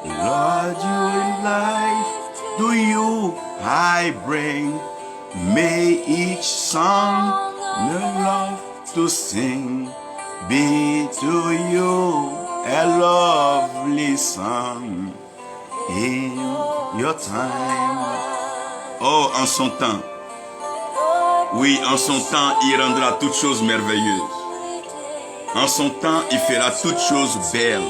Lord, you in life, to you I bring. May each song the love to sing be to you a lovely song in your time. Oh, en son temps. Oui, en son temps, il rendra toutes choses merveilleuses. En son temps, il fera toutes choses belles.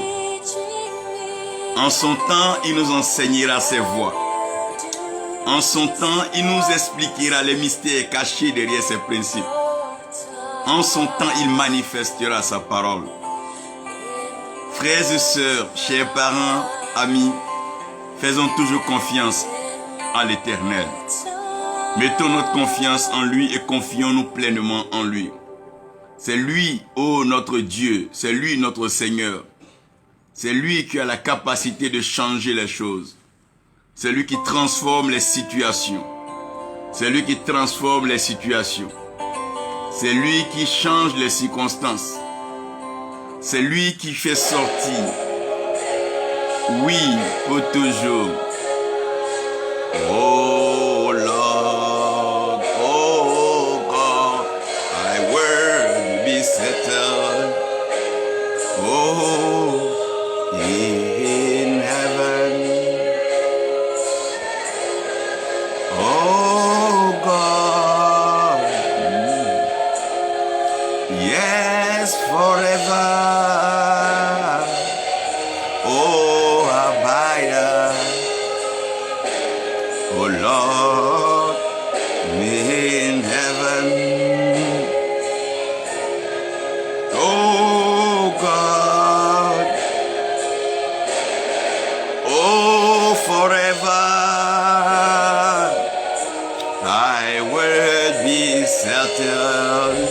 En son temps, il nous enseignera ses voies. En son temps, il nous expliquera les mystères cachés derrière ses principes. En son temps, il manifestera sa parole. Frères et sœurs, chers parents, amis, faisons toujours confiance à l'Éternel. Mettons notre confiance en lui et confions-nous pleinement en lui. C'est lui, oh notre Dieu, c'est lui notre Seigneur. C'est lui qui a la capacité de changer les choses. C'est lui qui transforme les situations. C'est lui qui transforme les situations. C'est lui qui change les circonstances. C'est lui qui fait sortir. Oui, pour toujours. Oh Lord, oh God, thy word be settled. Oh, in heaven. Oh God, yes, forever. Oh, abide, oh Lord, in heaven. Oh God, oh forever. Thy word be settled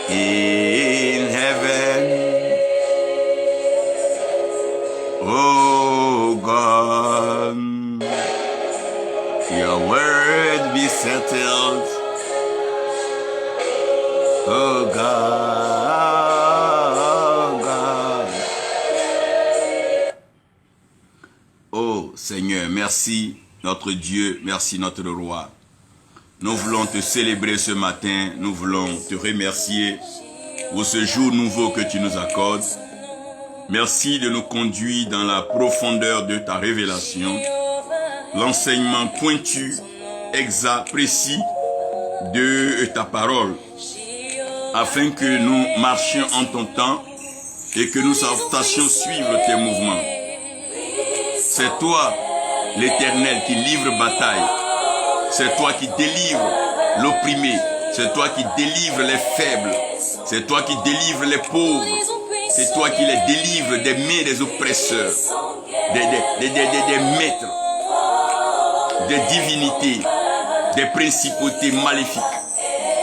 in heaven. Oh God, your word be settled. Oh God. Oh Seigneur, merci notre Dieu, merci notre roi. Nous voulons te célébrer ce matin, nous voulons te remercier pour ce jour nouveau que tu nous accordes. Merci de nous conduire dans la profondeur de ta révélation, l'enseignement pointu, exact, précis de ta parole, afin que nous marchions en ton temps et que nous sachions suivre tes mouvements. C'est toi, l'Éternel, qui livre bataille. C'est toi qui délivre l'opprimé. C'est toi qui délivre les faibles. C'est toi qui délivre les pauvres. C'est toi qui les délivres des mains des oppresseurs, des maîtres, des divinités, des principautés maléfiques.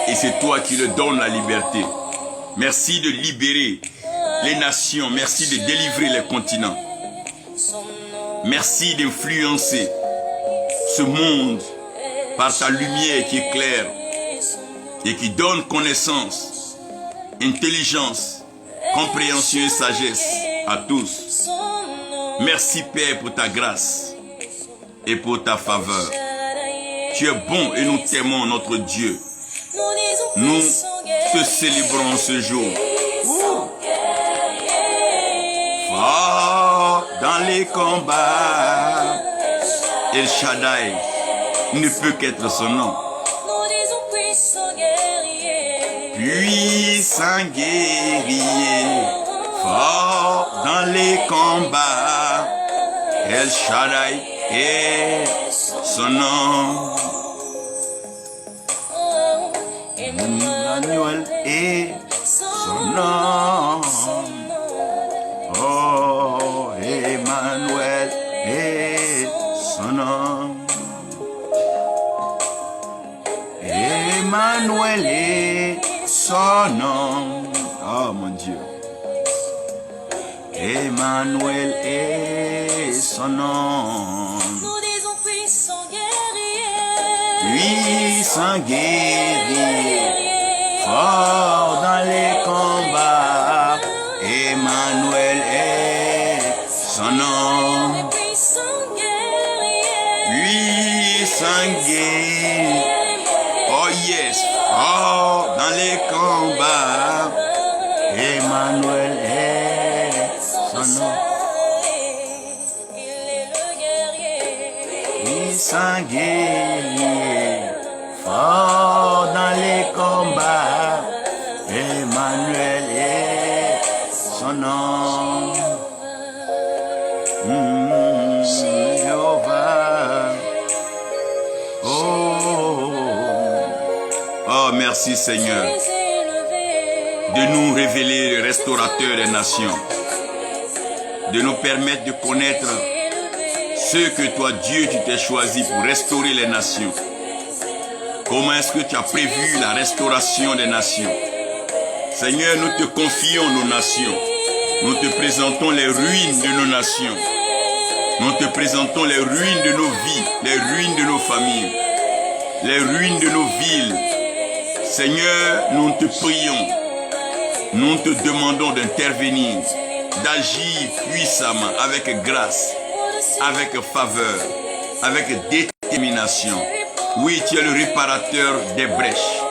Et c'est toi qui leur donnes la liberté. Merci de libérer les nations. Merci de délivrer les continents. Merci d'influencer ce monde par ta lumière qui éclaire et qui donne connaissance, intelligence, compréhension et sagesse à tous. Merci Père pour ta grâce et pour ta faveur. Tu es bon et nous t'aimons notre Dieu. Nous te célébrons ce jour. Fort dans les combats, El Shaddai ne peut qu'être son nom. Puissant guerrier, fort dans les combats, El Shaddai est son nom. Emmanuel est son nom. Oh, Emmanuel est son nom. Emmanuel est son nom. Oh mon Dieu. Emmanuel est son nom. Nous disons puissant guerrier. Puissant guerrier, fort dans les combats, Emmanuel est son nom. Les puissants guerriers. Puissant guerrier. Oh yes, fort dans les combats. Emmanuel est son nom. Il est le guerrier. Puissant guerrier, fort dans les combats. Emmanuel est son nom. Jéhovah. Oh, merci Seigneur de nous révéler le restaurateur des nations, de nous permettre de connaître ce que toi Dieu tu t'es choisi pour restaurer les nations. Comment est-ce que tu as prévu la restauration des nations? Seigneur, nous te confions nos nations. Nous te présentons les ruines de nos nations. Nous te présentons les ruines de nos vies, les ruines de nos familles, les ruines de nos villes. Seigneur, nous te prions. Nous te demandons d'intervenir, d'agir puissamment, avec grâce, avec faveur, avec détermination. Oui, tu es le réparateur des brèches.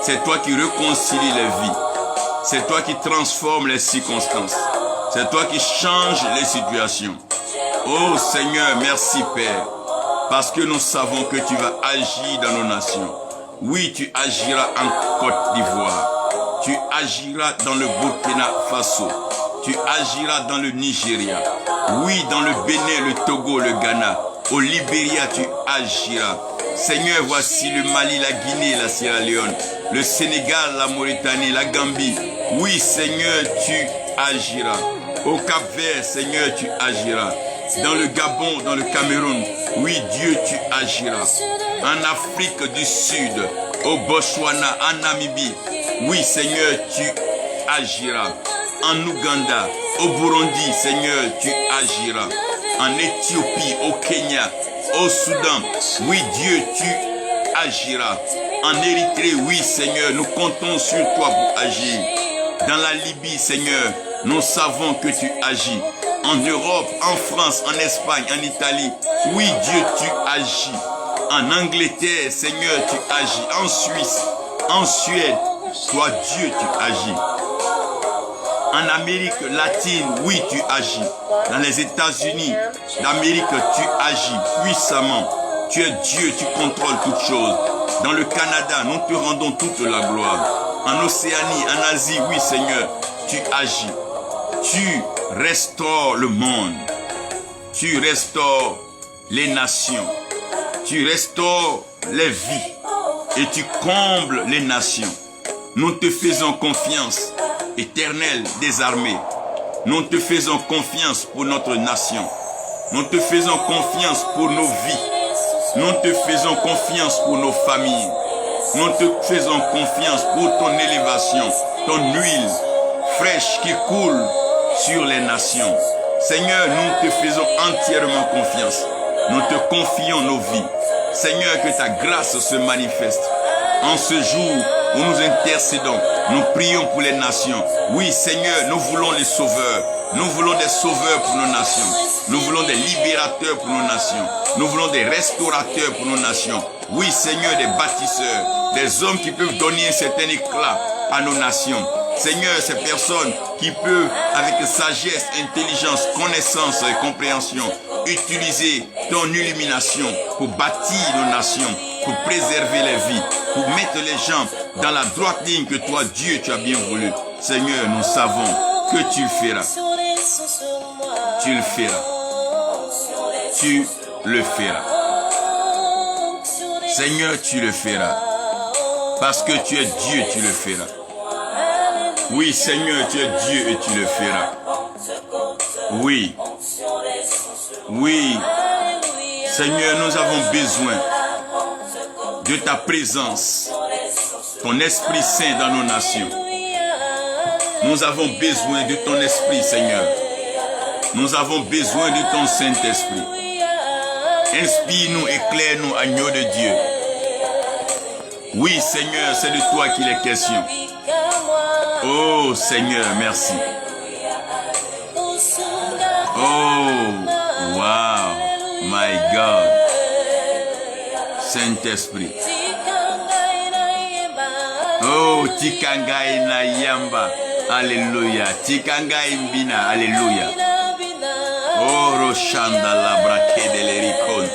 C'est toi qui réconcilies les vies. C'est toi qui transformes les circonstances. C'est toi qui changes les situations. Oh Seigneur, merci Père, parce que nous savons que tu vas agir dans nos nations. Oui, tu agiras en Côte d'Ivoire. Tu agiras dans le Burkina Faso. Tu agiras dans le Nigeria. Oui, dans le Bénin, le Togo, le Ghana. Au Libéria, tu agiras. Seigneur, voici le Mali, la Guinée, la Sierra Leone, le Sénégal, la Mauritanie, la Gambie. Oui, Seigneur, tu agiras. Au Cap-Vert, Seigneur, tu agiras. Dans le Gabon, dans le Cameroun, oui, Dieu, tu agiras. En Afrique du Sud, au Botswana, en Namibie, oui, Seigneur, tu agiras. En Ouganda, au Burundi, Seigneur, tu agiras. En Éthiopie, au Kenya, au Soudan, oui, Dieu, tu agiras. En Érythrée, oui, Seigneur, nous comptons sur toi pour agir. Dans la Libye, Seigneur, nous savons que tu agis. En Europe, en France, en Espagne, en Italie, oui, Dieu, tu agis. En Angleterre, Seigneur, tu agis. En Suisse, en Suède, toi, Dieu, tu agis. En Amérique latine, oui, tu agis. Dans les États-Unis d'Amérique, tu agis puissamment. Tu es Dieu, tu contrôles toutes choses. Dans le Canada, nous te rendons toute la gloire. En Océanie, en Asie, oui, Seigneur, tu agis. Tu restaures le monde. Tu restaures les nations. Tu restaures les vies. Et tu combles les nations. Nous te faisons confiance, Éternel des armées. Nous te faisons confiance pour notre nation. Nous te faisons confiance pour nos vies. Nous te faisons confiance pour nos familles. Nous te faisons confiance pour ton élévation, ton huile fraîche qui coule sur les nations. Seigneur, nous te faisons entièrement confiance. Nous te confions nos vies. Seigneur, que ta grâce se manifeste. En ce jour où nous intercédons, nous prions pour les nations. Oui, Seigneur, nous voulons les sauveurs. Nous voulons des sauveurs pour nos nations. Nous voulons des libérateurs pour nos nations. Nous voulons des restaurateurs pour nos nations. Oui, Seigneur, des bâtisseurs, des hommes qui peuvent donner un certain éclat à nos nations. Seigneur, ces personnes qui peuvent, avec sagesse, intelligence, connaissance et compréhension, utiliser ton illumination pour bâtir nos nations, pour préserver les vies, pour mettre les gens dans la droite ligne que toi, Dieu, tu as bien voulu. Seigneur, nous savons que tu le feras. Tu le feras. Tu le feras. Seigneur, tu le feras. Parce que tu es Dieu, tu le feras. Oui, Seigneur, tu es Dieu et tu le feras. Oui. Oui. Seigneur, nous avons besoin de ta présence, ton Esprit Saint dans nos nations. Nous avons besoin de ton Esprit, Seigneur. Nous avons besoin de ton Saint-Esprit. Inspire-nous, éclaire-nous, agneau de Dieu. Oui, Seigneur, c'est de toi qu'il est question. Oh, Seigneur, merci. Oh, Saint-Esprit. Oh, Tikangai na yamba. Alléluia. Tikangai mbina. Alléluia. Oh, Roshanda la brake de l'ericondo.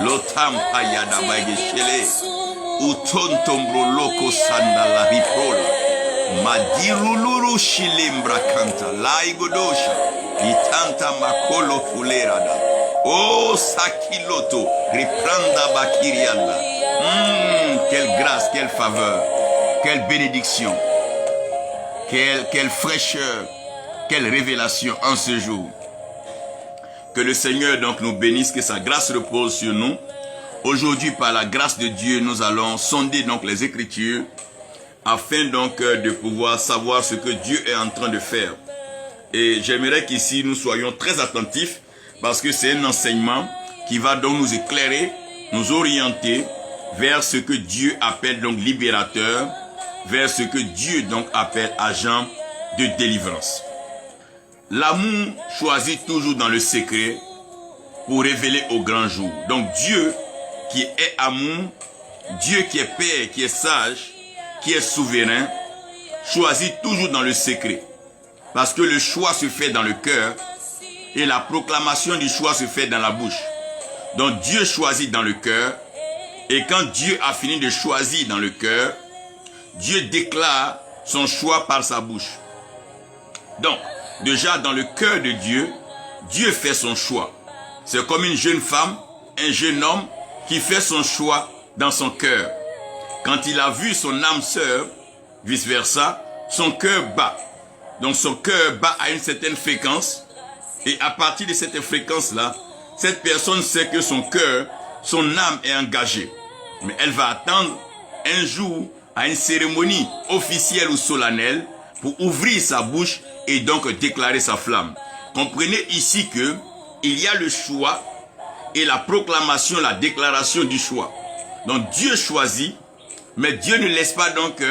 Lotampa yada bageshele. Utontombro loko sanda la ripola. Madiruluru shilimbra kanta. Laigodosha. Itanta makolo fulerada. Oh, Sakiloto. Ripranda bakirianda. Quelle grâce, quelle faveur. Quelle bénédiction, quelle fraîcheur, quelle révélation en ce jour. Que le Seigneur donc nous bénisse, que sa grâce repose sur nous. Aujourd'hui, par la grâce de Dieu, nous allons sonder donc les Écritures afin donc de pouvoir savoir ce que Dieu est en train de faire. Et j'aimerais qu'ici nous soyons très attentifs parce que c'est un enseignement qui va donc nous éclairer, nous orienter vers ce que Dieu appelle donc libérateur, vers ce que Dieu donc appelle agent de délivrance. L'amour choisit toujours dans le secret pour révéler au grand jour. Donc Dieu qui est amour, Dieu qui est Père, qui est sage, qui est souverain, choisit toujours dans le secret. Parce que le choix se fait dans le cœur et la proclamation du choix se fait dans la bouche. Donc Dieu choisit dans le cœur et quand Dieu a fini de choisir dans le cœur, Dieu déclare son choix par sa bouche. Donc, déjà dans le cœur de Dieu, Dieu fait son choix. C'est comme une jeune femme, un jeune homme qui fait son choix dans son cœur. Quand il a vu son âme sœur, vice versa, son cœur bat. Donc son cœur bat à une certaine fréquence. Et à partir de cette fréquence-là, cette personne sait que son cœur, son âme est engagée. Mais elle va attendre un jour à une cérémonie officielle ou solennelle pour ouvrir sa bouche et donc déclarer sa flamme. Comprenez ici que il y a le choix et la proclamation, la déclaration du choix. Donc Dieu choisit, mais Dieu ne laisse pas donc,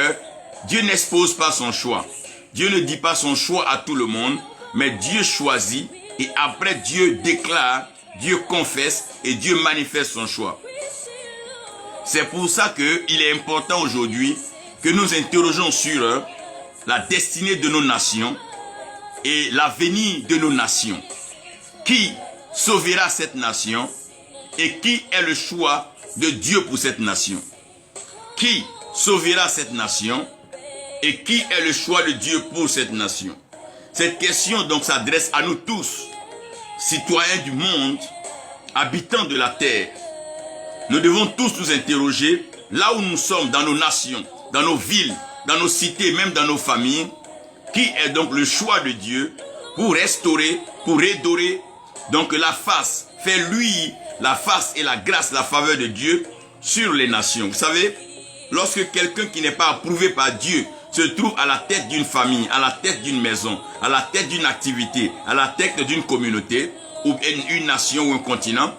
Dieu n'expose pas son choix. Dieu ne dit pas son choix à tout le monde, mais Dieu choisit et après Dieu déclare, Dieu confesse et Dieu manifeste son choix. C'est pour ça qu'il est important aujourd'hui que nous interrogeons sur la destinée de nos nations et l'avenir de nos nations. Qui sauvera cette nation et qui est le choix de Dieu pour cette nation? Qui sauvera cette nation et qui est le choix de Dieu pour cette nation? Cette question donc s'adresse à nous tous, citoyens du monde, habitants de la terre. Nous devons tous nous interroger là où nous sommes, dans nos nations, dans nos villes, dans nos cités, même dans nos familles. Qui est donc le choix de Dieu pour restaurer, pour redorer donc la face, faire luire la face et la grâce, la faveur de Dieu sur les nations. Vous savez, lorsque quelqu'un qui n'est pas approuvé par Dieu se trouve à la tête d'une famille, à la tête d'une maison, à la tête d'une activité, à la tête d'une communauté, ou une nation ou un continent,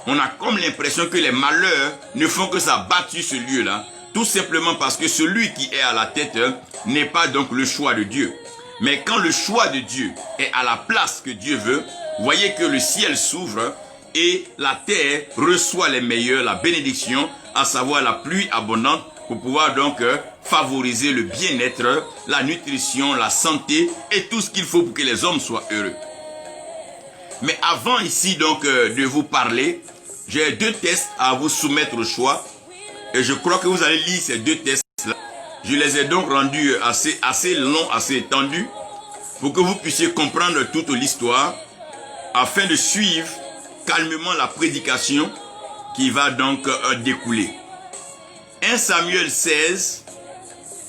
on a comme l'impression que les malheurs ne font que s'abattre sur ce lieu-là, tout simplement parce que celui qui est à la tête n'est pas donc le choix de Dieu. Mais quand le choix de Dieu est à la place que Dieu veut, voyez que le ciel s'ouvre et la terre reçoit les meilleurs, la bénédiction, à savoir la pluie abondante, pour pouvoir donc favoriser le bien-être, la nutrition, la santé et tout ce qu'il faut pour que les hommes soient heureux. Mais avant ici donc de vous parler, j'ai deux tests à vous soumettre au choix. Et je crois que vous allez lire ces deux tests-là. Je les ai donc rendus assez longs, assez étendus, pour que vous puissiez comprendre toute l'histoire, afin de suivre calmement la prédication qui va donc découler. 1 Samuel 16,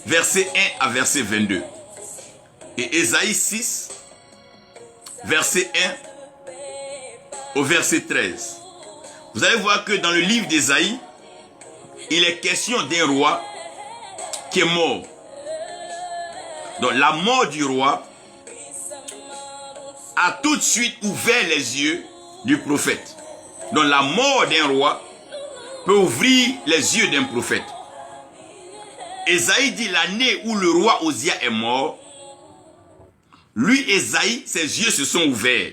verset 1 à verset 22. Et Ésaïe 6, verset 1 au verset 13. Vous allez voir que dans le livre d'Ésaïe, il est question d'un roi qui est mort. Donc la mort du roi a tout de suite ouvert les yeux du prophète. Donc la mort d'un roi peut ouvrir les yeux d'un prophète. Ésaïe dit l'année où le roi Osia est mort, lui Ésaïe, ses yeux se sont ouverts.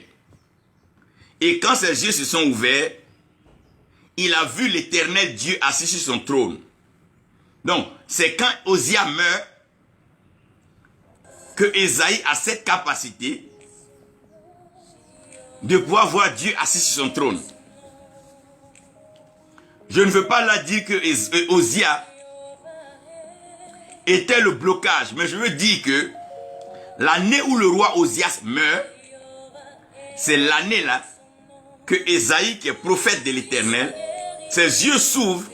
Et quand ses yeux se sont ouverts, il a vu l'Éternel Dieu assis sur son trône. Donc, c'est quand Osia meurt que Ésaïe a cette capacité de pouvoir voir Dieu assis sur son trône. Je ne veux pas là dire que Osia était le blocage, mais je veux dire que l'année où le roi Osias meurt, c'est l'année là que Ésaïe, qui est prophète de l'Éternel, ses yeux s'ouvrent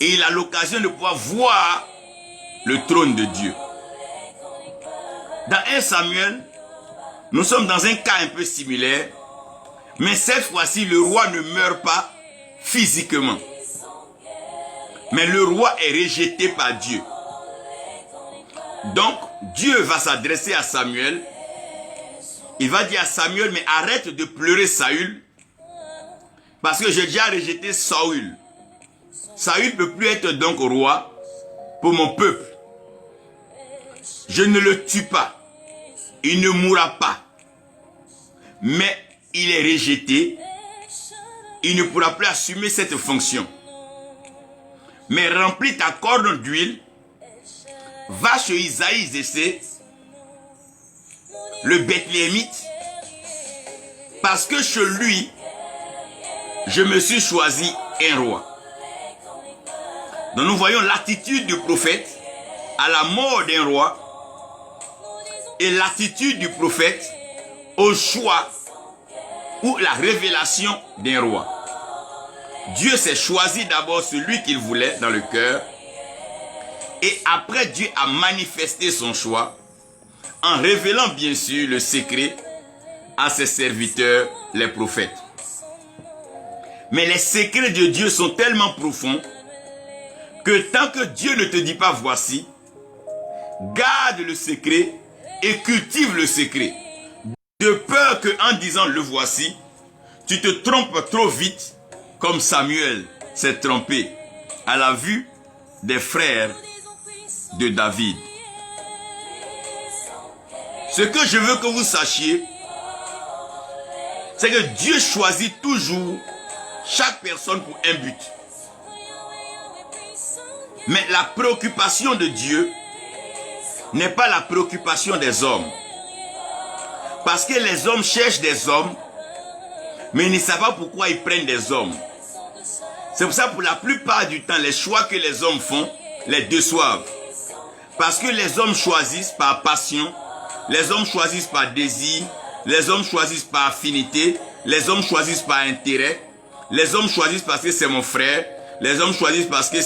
et il a l'occasion de pouvoir voir le trône de Dieu. Dans 1 Samuel, nous sommes dans un cas un peu similaire, mais cette fois-ci, le roi ne meurt pas physiquement. Mais le roi est rejeté par Dieu. Donc, Dieu va s'adresser à Samuel. Il va dire à Samuel, mais arrête de pleurer Saül, parce que j'ai déjà rejeté Saül. Saül ne peut plus être donc roi pour mon peuple. Je ne le tue pas. Il ne mourra pas. Mais il est rejeté. Il ne pourra plus assumer cette fonction. Mais remplis ta corne d'huile. Va chez Isaïe Zessé, le Bethléemite, parce que chez lui, je me suis choisi un roi. Donc nous voyons l'attitude du prophète à la mort d'un roi et l'attitude du prophète au choix ou la révélation d'un roi. Dieu s'est choisi d'abord celui qu'il voulait dans le cœur et après Dieu a manifesté son choix en révélant bien sûr le secret à ses serviteurs, les prophètes. Mais les secrets de Dieu sont tellement profonds que tant que Dieu ne te dit pas voici, garde le secret et cultive le secret. De peur qu'en disant le voici, tu te trompes trop vite comme Samuel s'est trompé à la vue des frères de David. Ce que je veux que vous sachiez, c'est que Dieu choisit toujours chaque personne pour un but. Mais la préoccupation de Dieu n'est pas la préoccupation des hommes. Parce que les hommes cherchent des hommes, mais ils ne savent pas pourquoi ils prennent des hommes. C'est pour ça que pour la plupart du temps, les choix que les hommes font les déçoivent. Parce que les hommes choisissent par passion, les hommes choisissent par désir, les hommes choisissent par affinité, les hommes choisissent par intérêt, les hommes choisissent parce que c'est mon frère, les hommes choisissent parce que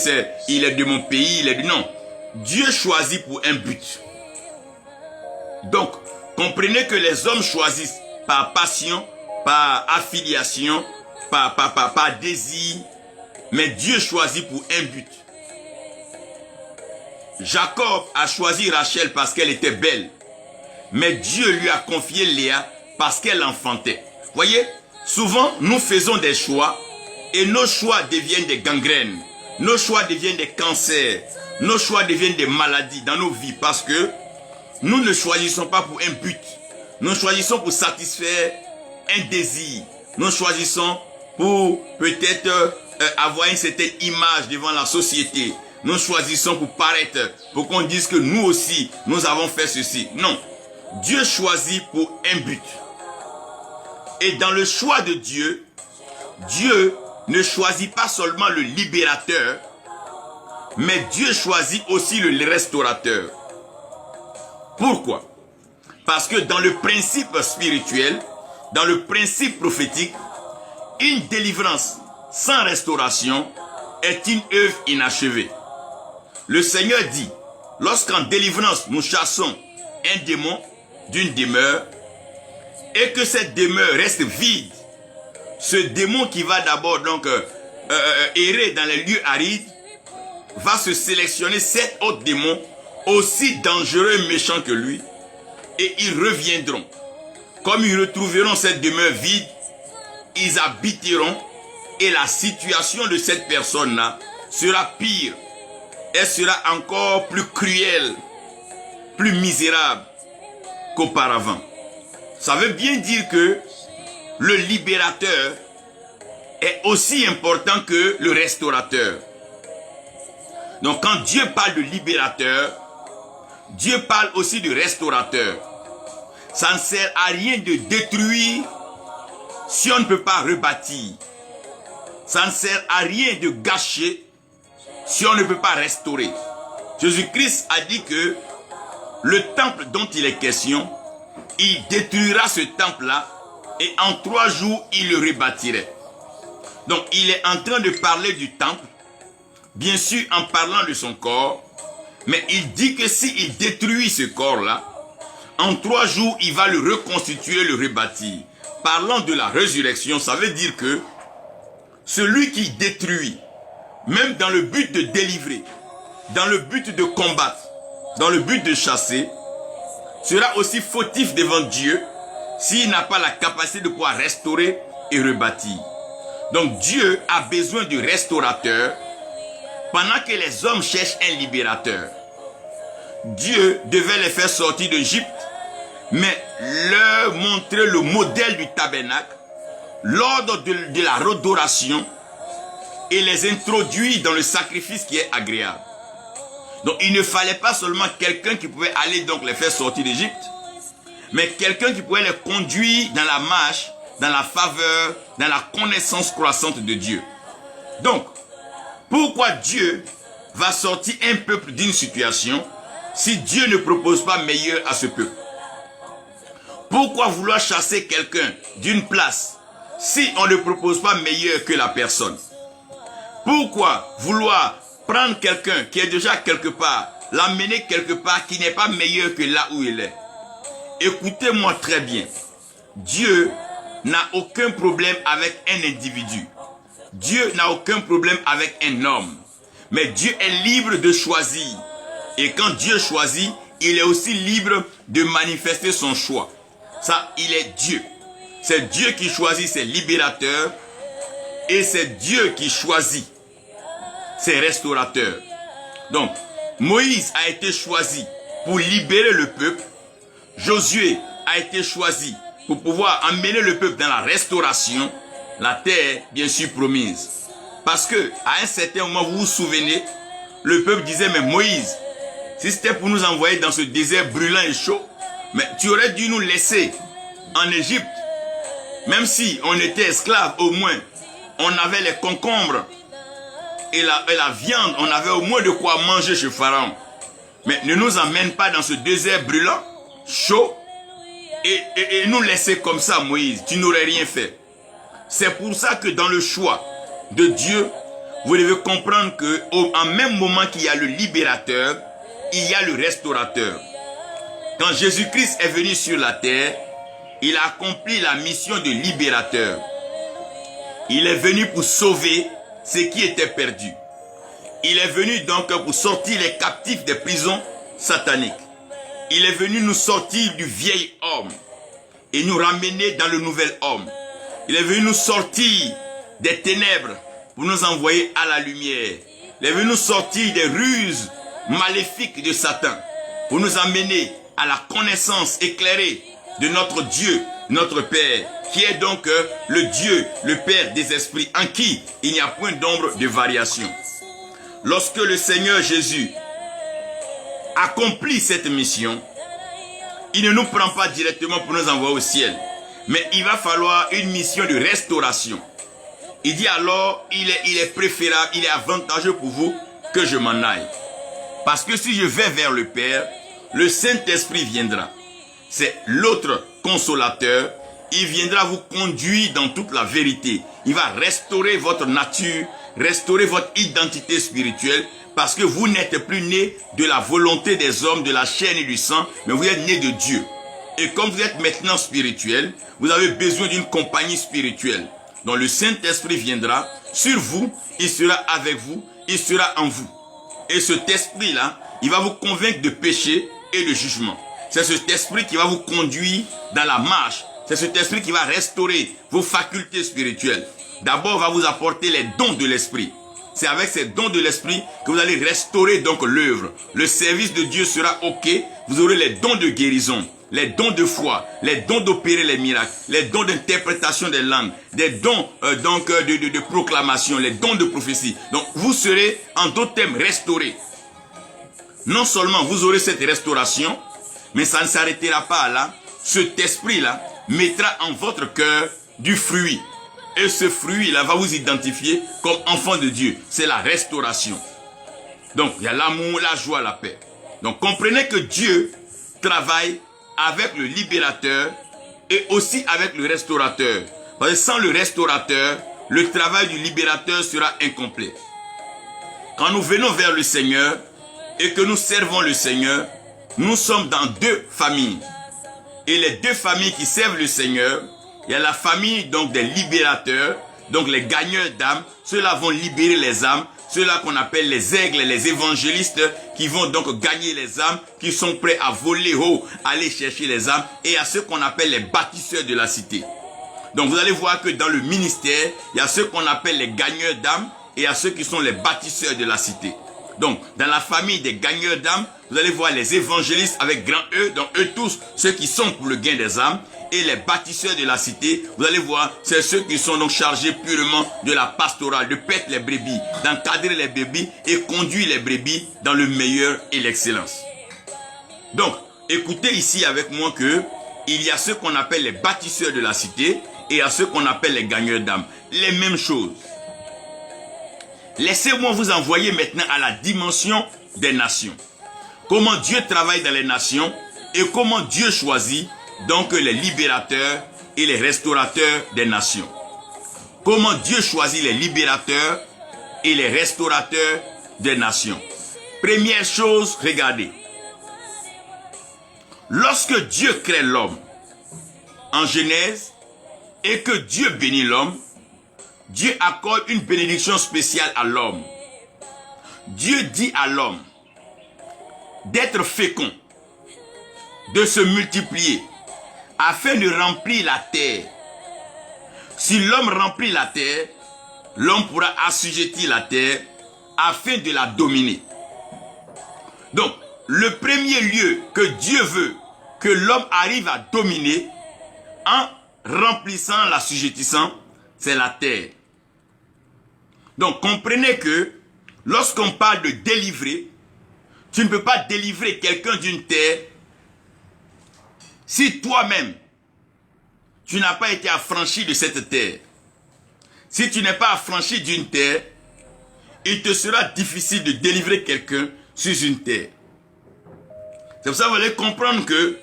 il est de mon pays, il est de... Non. Dieu choisit pour un but. Donc, comprenez que les hommes choisissent par passion, par affiliation, par désir, mais Dieu choisit pour un but. Jacob a choisi Rachel parce qu'elle était belle, mais Dieu lui a confié Léa parce qu'elle enfantait. Voyez, souvent nous faisons des choix et nos choix deviennent des gangrènes, nos choix deviennent des cancers, nos choix deviennent des maladies dans nos vies parce que nous ne choisissons pas pour un but. Nous choisissons pour satisfaire un désir. Nous choisissons pour peut-être avoir une certaine image devant la société. Nous choisissons pour paraître, pour qu'on dise que nous aussi, nous avons fait ceci. Non. Dieu choisit pour un but. Et dans le choix de Dieu, Dieu ne choisit pas seulement le libérateur, mais Dieu choisit aussi le restaurateur. Pourquoi? Parce que dans le principe spirituel, dans le principe prophétique, une délivrance sans restauration est une œuvre inachevée. Le Seigneur dit, lorsqu'en délivrance nous chassons un démon d'une demeure et que cette demeure reste vide, ce démon qui va d'abord donc errer dans les lieux arides va se sélectionner 7 autres démons aussi dangereux et méchants que lui et ils reviendront. Comme ils retrouveront cette demeure vide, ils habiteront et la situation de cette personne-là sera pire. Elle sera encore plus cruelle, plus misérable qu'auparavant. Ça veut bien dire que le libérateur est aussi important que le restaurateur. Donc quand Dieu parle de libérateur, Dieu parle aussi de restaurateur. Ça ne sert à rien de détruire si on ne peut pas rebâtir. Ça ne sert à rien de gâcher si on ne peut pas restaurer. Jésus-Christ a dit que le temple dont il est question, il détruira ce temple-là et en 3 jours, il le rebâtirait. Donc, il est en train de parler du temple, bien sûr en parlant de son corps, mais il dit que s'il détruit ce corps-là, en 3 jours, il va le reconstituer, le rebâtir. Parlant de la résurrection, ça veut dire que celui qui détruit, même dans le but de délivrer, dans le but de combattre, dans le but de chasser, sera aussi fautif devant Dieu s'il n'a pas la capacité de pouvoir restaurer et rebâtir. Donc Dieu a besoin de restaurateurs pendant que les hommes cherchent un libérateur. Dieu devait les faire sortir d'Égypte, mais leur montrer le modèle du tabernacle, l'ordre de la redoration et les introduire dans le sacrifice qui est agréable. Donc il ne fallait pas seulement quelqu'un qui pouvait aller donc les faire sortir d'Égypte, mais quelqu'un qui pouvait les conduire dans la marche, dans la faveur, dans la connaissance croissante de Dieu. Donc, pourquoi Dieu va sortir un peuple d'une situation si Dieu ne propose pas meilleur à ce peuple? Pourquoi vouloir chasser quelqu'un d'une place si on ne propose pas meilleur que la personne? Pourquoi vouloir prendre quelqu'un qui est déjà quelque part, l'amener quelque part qui n'est pas meilleur que là où il est? Écoutez-moi très bien. Dieu n'a aucun problème avec un individu. Dieu n'a aucun problème avec un homme. Mais Dieu est libre de choisir. Et quand Dieu choisit, il est aussi libre de manifester son choix. Ça, il est Dieu. C'est Dieu qui choisit ses libérateurs et c'est Dieu qui choisit ses restaurateurs. Donc, Moïse a été choisi pour libérer le peuple. Josué a été choisi pour pouvoir emmener le peuple dans la restauration, la terre bien sûr promise. Parce que à un certain moment, vous vous souvenez, le peuple disait, mais Moïse, si c'était pour nous envoyer dans ce désert brûlant et chaud, mais tu aurais dû nous laisser en Égypte. Même si on était esclaves, au moins, on avait les concombres et la viande, on avait au moins de quoi manger chez Pharaon. Mais ne nous emmène pas dans ce désert brûlant, chaud, et nous laisser comme ça, Moïse. Tu n'aurais rien fait. C'est pour ça que dans le choix de Dieu, vous devez comprendre que en même moment qu'il y a le libérateur, il y a le restaurateur. Quand Jésus-Christ est venu sur la terre, il a accompli la mission de libérateur. Il est venu pour sauver ce qui était perdu. Il est venu donc pour sortir les captifs des prisons sataniques. Il est venu nous sortir du vieil homme et nous ramener dans le nouvel homme. Il est venu nous sortir des ténèbres pour nous envoyer à la lumière. Il est venu nous sortir des ruses maléfiques de Satan pour nous amener à la connaissance éclairée de notre Dieu, notre Père, qui est donc le Dieu, le Père des esprits, en qui il n'y a point d'ombre de variation. Lorsque le Seigneur Jésus accomplit cette mission, il ne nous prend pas directement pour nous envoyer au ciel, mais il va falloir une mission de restauration. Il dit alors, il est préférable, il est avantageux pour vous que je m'en aille. Parce que si je vais vers le Père, le Saint-Esprit viendra. C'est l'autre consolateur. Il viendra vous conduire dans toute la vérité. Il va restaurer votre nature, restaurer votre identité spirituelle, parce que vous n'êtes plus né de la volonté des hommes, de la chair et du sang, mais vous êtes né de Dieu. Et comme vous êtes maintenant spirituel, vous avez besoin d'une compagnie spirituelle. Donc le Saint-Esprit viendra sur vous, il sera avec vous, il sera en vous. Et cet esprit-là, il va vous convaincre de péché et de jugement. C'est cet esprit qui va vous conduire dans la marche. C'est cet esprit qui va restaurer vos facultés spirituelles. D'abord, va vous apporter les dons de l'esprit. C'est avec ces dons de l'esprit que vous allez restaurer donc l'œuvre. Le service de Dieu sera ok. Vous aurez les dons de guérison, les dons de foi, les dons d'opérer les miracles, les dons d'interprétation des langues, des dons de proclamation, les dons de prophétie. Donc vous serez en d'autres termes restaurés. Non seulement vous aurez cette restauration, mais ça ne s'arrêtera pas là. Cet esprit-là mettra en votre cœur du fruit. Et ce fruit-là va vous identifier comme enfant de Dieu. C'est la restauration. Donc, il y a l'amour, la joie, la paix. Donc, comprenez que Dieu travaille avec le libérateur et aussi avec le restaurateur. Parce que sans le restaurateur, le travail du libérateur sera incomplet. Quand nous venons vers le Seigneur et que nous servons le Seigneur, nous sommes dans deux familles. Et les deux familles qui servent le Seigneur, il y a la famille donc des libérateurs, donc les gagneurs d'âmes. Ceux-là vont libérer les âmes. Ceux-là qu'on appelle les aigles, les évangélistes, qui vont donc gagner les âmes, qui sont prêts à voler haut, aller chercher les âmes. Et à ceux qu'on appelle les bâtisseurs de la cité. Donc vous allez voir que dans le ministère, il y a ceux qu'on appelle les gagneurs d'âmes et il y a ceux qui sont les bâtisseurs de la cité. Donc dans la famille des gagneurs d'âmes, vous allez voir les évangélistes avec grand E, donc eux tous, ceux qui sont pour le gain des âmes. Et les bâtisseurs de la cité, vous allez voir, c'est ceux qui sont donc chargés purement de la pastorale, de paître les brebis, d'encadrer les brebis et conduire les brebis dans le meilleur et l'excellence. Donc, écoutez ici avec moi que il y a ceux qu'on appelle les bâtisseurs de la cité et à ceux qu'on appelle les gagneurs d'âmes. Les mêmes choses. Laissez-moi vous envoyer maintenant à la dimension des nations. Comment Dieu travaille dans les nations et comment Dieu choisit donc les libérateurs et les restaurateurs des nations. Comment Dieu choisit les libérateurs et les restaurateurs des nations. Première chose, regardez. Lorsque Dieu crée l'homme en Genèse et que Dieu bénit l'homme, Dieu accorde une bénédiction spéciale à l'homme. Dieu dit à l'homme d'être fécond, de se multiplier, afin de remplir la terre. Si l'homme remplit la terre, l'homme pourra assujettir la terre afin de la dominer. Donc, le premier lieu que Dieu veut que l'homme arrive à dominer en remplissant, l'assujettissant, c'est la terre. Donc, comprenez que lorsqu'on parle de délivrer, tu ne peux pas délivrer quelqu'un d'une terre si toi-même, tu n'as pas été affranchi de cette terre. Si tu n'es pas affranchi d'une terre, il te sera difficile de délivrer quelqu'un sur une terre. C'est pour ça que vous allez comprendre que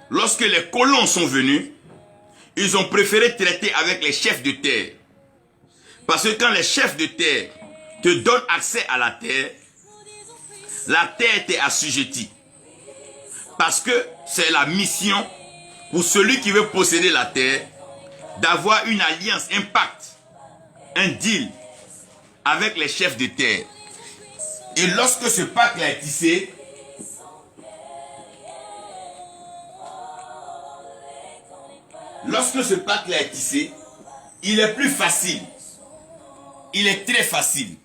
lorsque les colons sont venus, ils ont préféré traiter avec les chefs de terre. Parce que quand les chefs de terre te donnent accès à la terre t'est assujettie. Parce que c'est la mission pour celui qui veut posséder la terre d'avoir une alliance, un pacte, un deal avec les chefs de terre. Et lorsque ce pacte est tissé, il est plus facile, il est très facile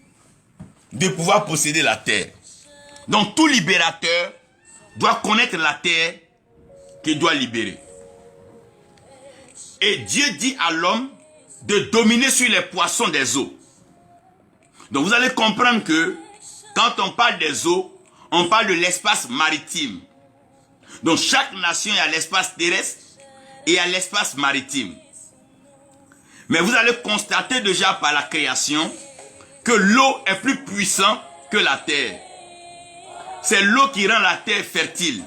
de pouvoir posséder la terre. Donc tout libérateur doit connaître la terre qu'il doit libérer. Et Dieu dit à l'homme de dominer sur les poissons des eaux. Donc vous allez comprendre que quand on parle des eaux, on parle de l'espace maritime. Donc chaque nation a l'espace terrestre et a l'espace maritime. Mais vous allez constater déjà par la création que l'eau est plus puissante que la terre. C'est l'eau qui rend la terre fertile.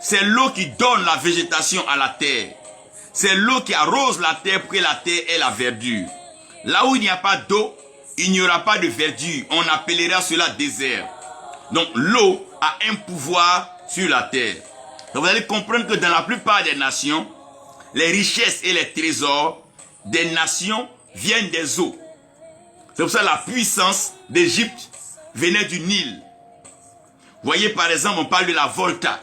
C'est l'eau qui donne la végétation à la terre. C'est l'eau qui arrose la terre pour que la terre ait la verdure. Là où il n'y a pas d'eau, il n'y aura pas de verdure. On appellera cela désert. Donc l'eau a un pouvoir sur la terre. Donc vous allez comprendre que dans la plupart des nations, les richesses et les trésors des nations viennent des eaux. C'est pour ça que la puissance d'Égypte venait du Nil. Vous voyez par exemple, on parle de la Volta.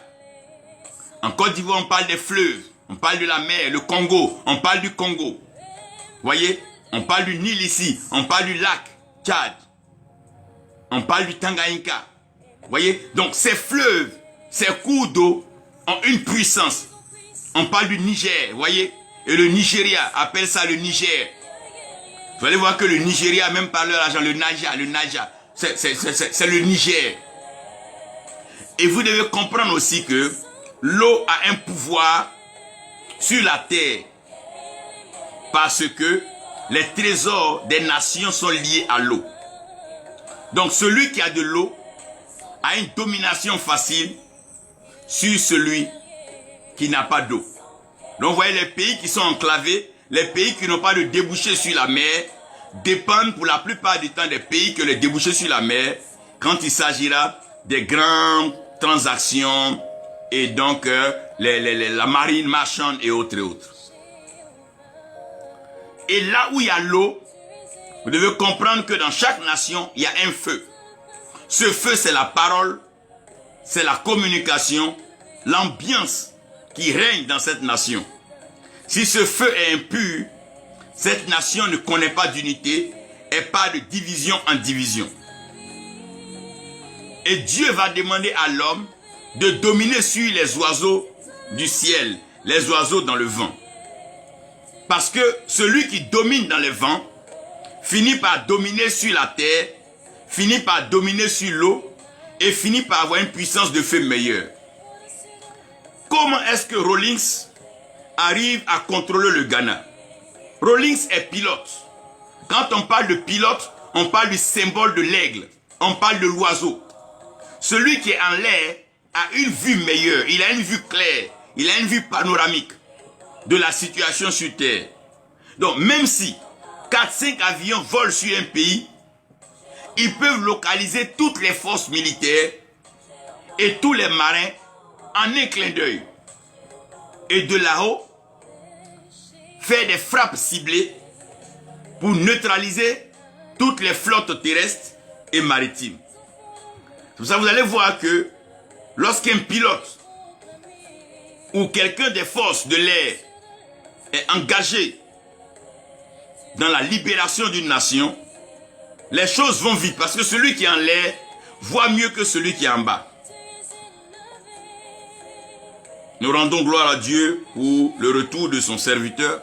En Côte d'Ivoire, on parle des fleuves. On parle de la mer, le Congo. On parle du Congo. Vous voyez, on parle du Nil ici. On parle du lac Tchad. On parle du Tanganyika. Vous voyez, donc ces fleuves, ces cours d'eau ont une puissance. On parle du Niger, voyez. Et le Nigeria appelle ça le Niger. Vous allez voir que le Nigeria, même par leur argent, le Naja, c'est le Niger. Et vous devez comprendre aussi que l'eau a un pouvoir sur la terre. Parce que les trésors des nations sont liés à l'eau. Donc celui qui a de l'eau a une domination facile sur celui qui n'a pas d'eau. Donc vous voyez, les pays qui sont enclavés, les pays qui n'ont pas de débouché sur la mer, dépendent pour la plupart du temps des pays que les débouchés sur la mer, quand il s'agira des grandes transactions et donc la marine marchande et autres et autres. Et là où il y a l'eau, vous devez comprendre que dans chaque nation, il y a un feu. Ce feu, c'est la parole, c'est la communication, l'ambiance qui règne dans cette nation. Si ce feu est impur, cette nation ne connaît pas d'unité et pas de division en division. Et Dieu va demander à l'homme de dominer sur les oiseaux du ciel, les oiseaux dans le vent. Parce que celui qui domine dans les vents finit par dominer sur la terre, finit par dominer sur l'eau et finit par avoir une puissance de feu meilleure. Comment est-ce que Rawlings arrive à contrôler le Ghana? Rawlings est pilote. Quand on parle de pilote, on parle du symbole de l'aigle. On parle de l'oiseau. Celui qui est en l'air a une vue meilleure, il a une vue claire, il a une vue panoramique de la situation sur Terre. Donc même si 4-5 avions volent sur un pays, ils peuvent localiser toutes les forces militaires et tous les marins en un clin d'œil. Et de là-haut, faire des frappes ciblées pour neutraliser toutes les flottes terrestres et maritimes. C'est pour ça que vous allez voir que lorsqu'un pilote ou quelqu'un des forces de l'air est engagé dans la libération d'une nation, les choses vont vite parce que celui qui est en l'air voit mieux que celui qui est en bas. Nous rendons gloire à Dieu pour le retour de son serviteur.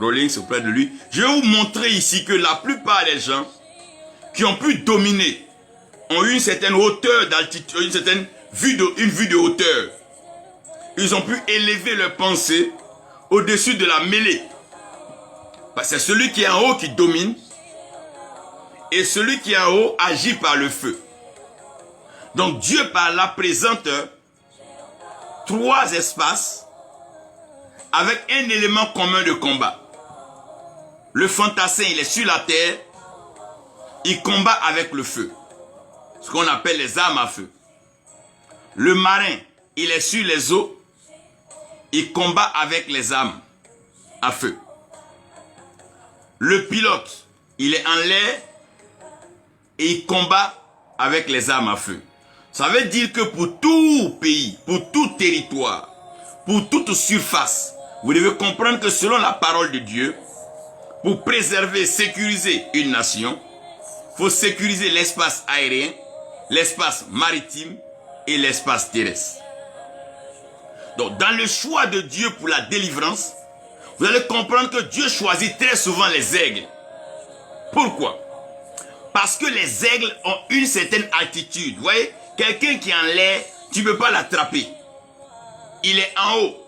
Rawlings auprès de lui. Je vais vous montrer ici que la plupart des gens qui ont pu dominer ont eu une certaine hauteur d'altitude, une certaine vue de hauteur. Ils ont pu élever leur pensée au-dessus de la mêlée. Parce que c'est celui qui est en haut qui domine et celui qui est en haut agit par le feu. Donc Dieu par là présente 3 espaces avec un élément commun de combat. Le fantassin, il est sur la terre, il combat avec le feu, ce qu'on appelle les armes à feu. Le marin, il est sur les eaux, il combat avec les armes à feu. Le pilote, il est en l'air et il combat avec les armes à feu. Ça veut dire que pour tout pays, pour tout territoire, pour toute surface, vous devez comprendre que selon la parole de Dieu, pour préserver, sécuriser une nation, il faut sécuriser l'espace aérien, l'espace maritime et l'espace terrestre. Donc, dans le choix de Dieu pour la délivrance, vous allez comprendre que Dieu choisit très souvent les aigles. Pourquoi? Parce que les aigles ont une certaine altitude. Vous voyez, quelqu'un qui est en l'air, tu ne peux pas l'attraper. Il est en haut.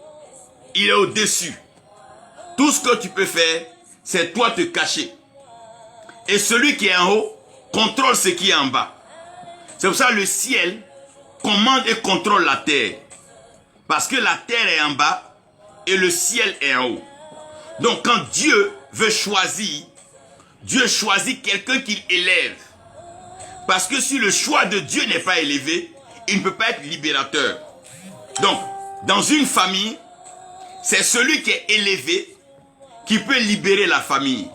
Il est au-dessus. Tout ce que tu peux faire, c'est toi te cacher. Et celui qui est en haut contrôle ce qui est en bas. C'est pour ça que le ciel commande et contrôle la terre. Parce que la terre est en bas et le ciel est en haut. Donc quand Dieu veut choisir, Dieu choisit quelqu'un qu'il élève. Parce que si le choix de Dieu n'est pas élevé, il ne peut pas être libérateur. Donc, dans une famille, c'est celui qui est élevé qui peut libérer la famille.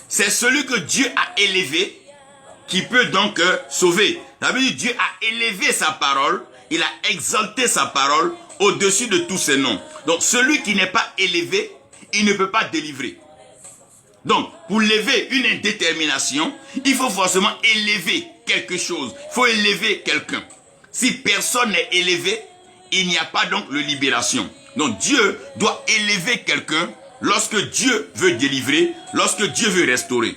C'est celui que Dieu a élevé qui peut donc sauver. Ça veut dire Dieu a élevé sa parole, il a exalté sa parole au-dessus de tous ses noms. Donc celui qui n'est pas élevé, il ne peut pas délivrer. Donc pour lever une indétermination, il faut forcément élever quelque chose. Il faut élever quelqu'un. Si personne n'est élevé, il n'y a pas donc de libération. Donc Dieu doit élever quelqu'un lorsque Dieu veut délivrer, lorsque Dieu veut restaurer.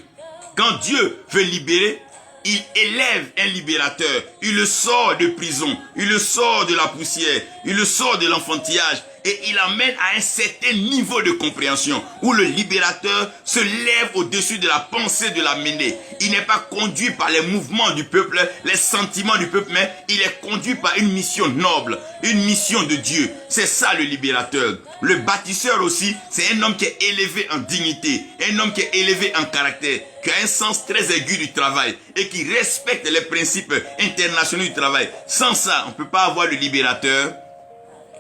Quand Dieu veut libérer, il élève un libérateur, il le sort de prison, il le sort de la poussière, il le sort de l'enfantillage et il amène à un certain niveau de compréhension où le libérateur se lève au-dessus de la pensée de la mêlée. Il n'est pas conduit par les mouvements du peuple, les sentiments du peuple, mais il est conduit par une mission noble, une mission de Dieu. C'est ça le libérateur. Le bâtisseur aussi, c'est un homme qui est élevé en dignité, un homme qui est élevé en caractère, qui a un sens très aigu du travail et qui respecte les principes internationaux du travail. Sans ça, on ne peut pas avoir le libérateur,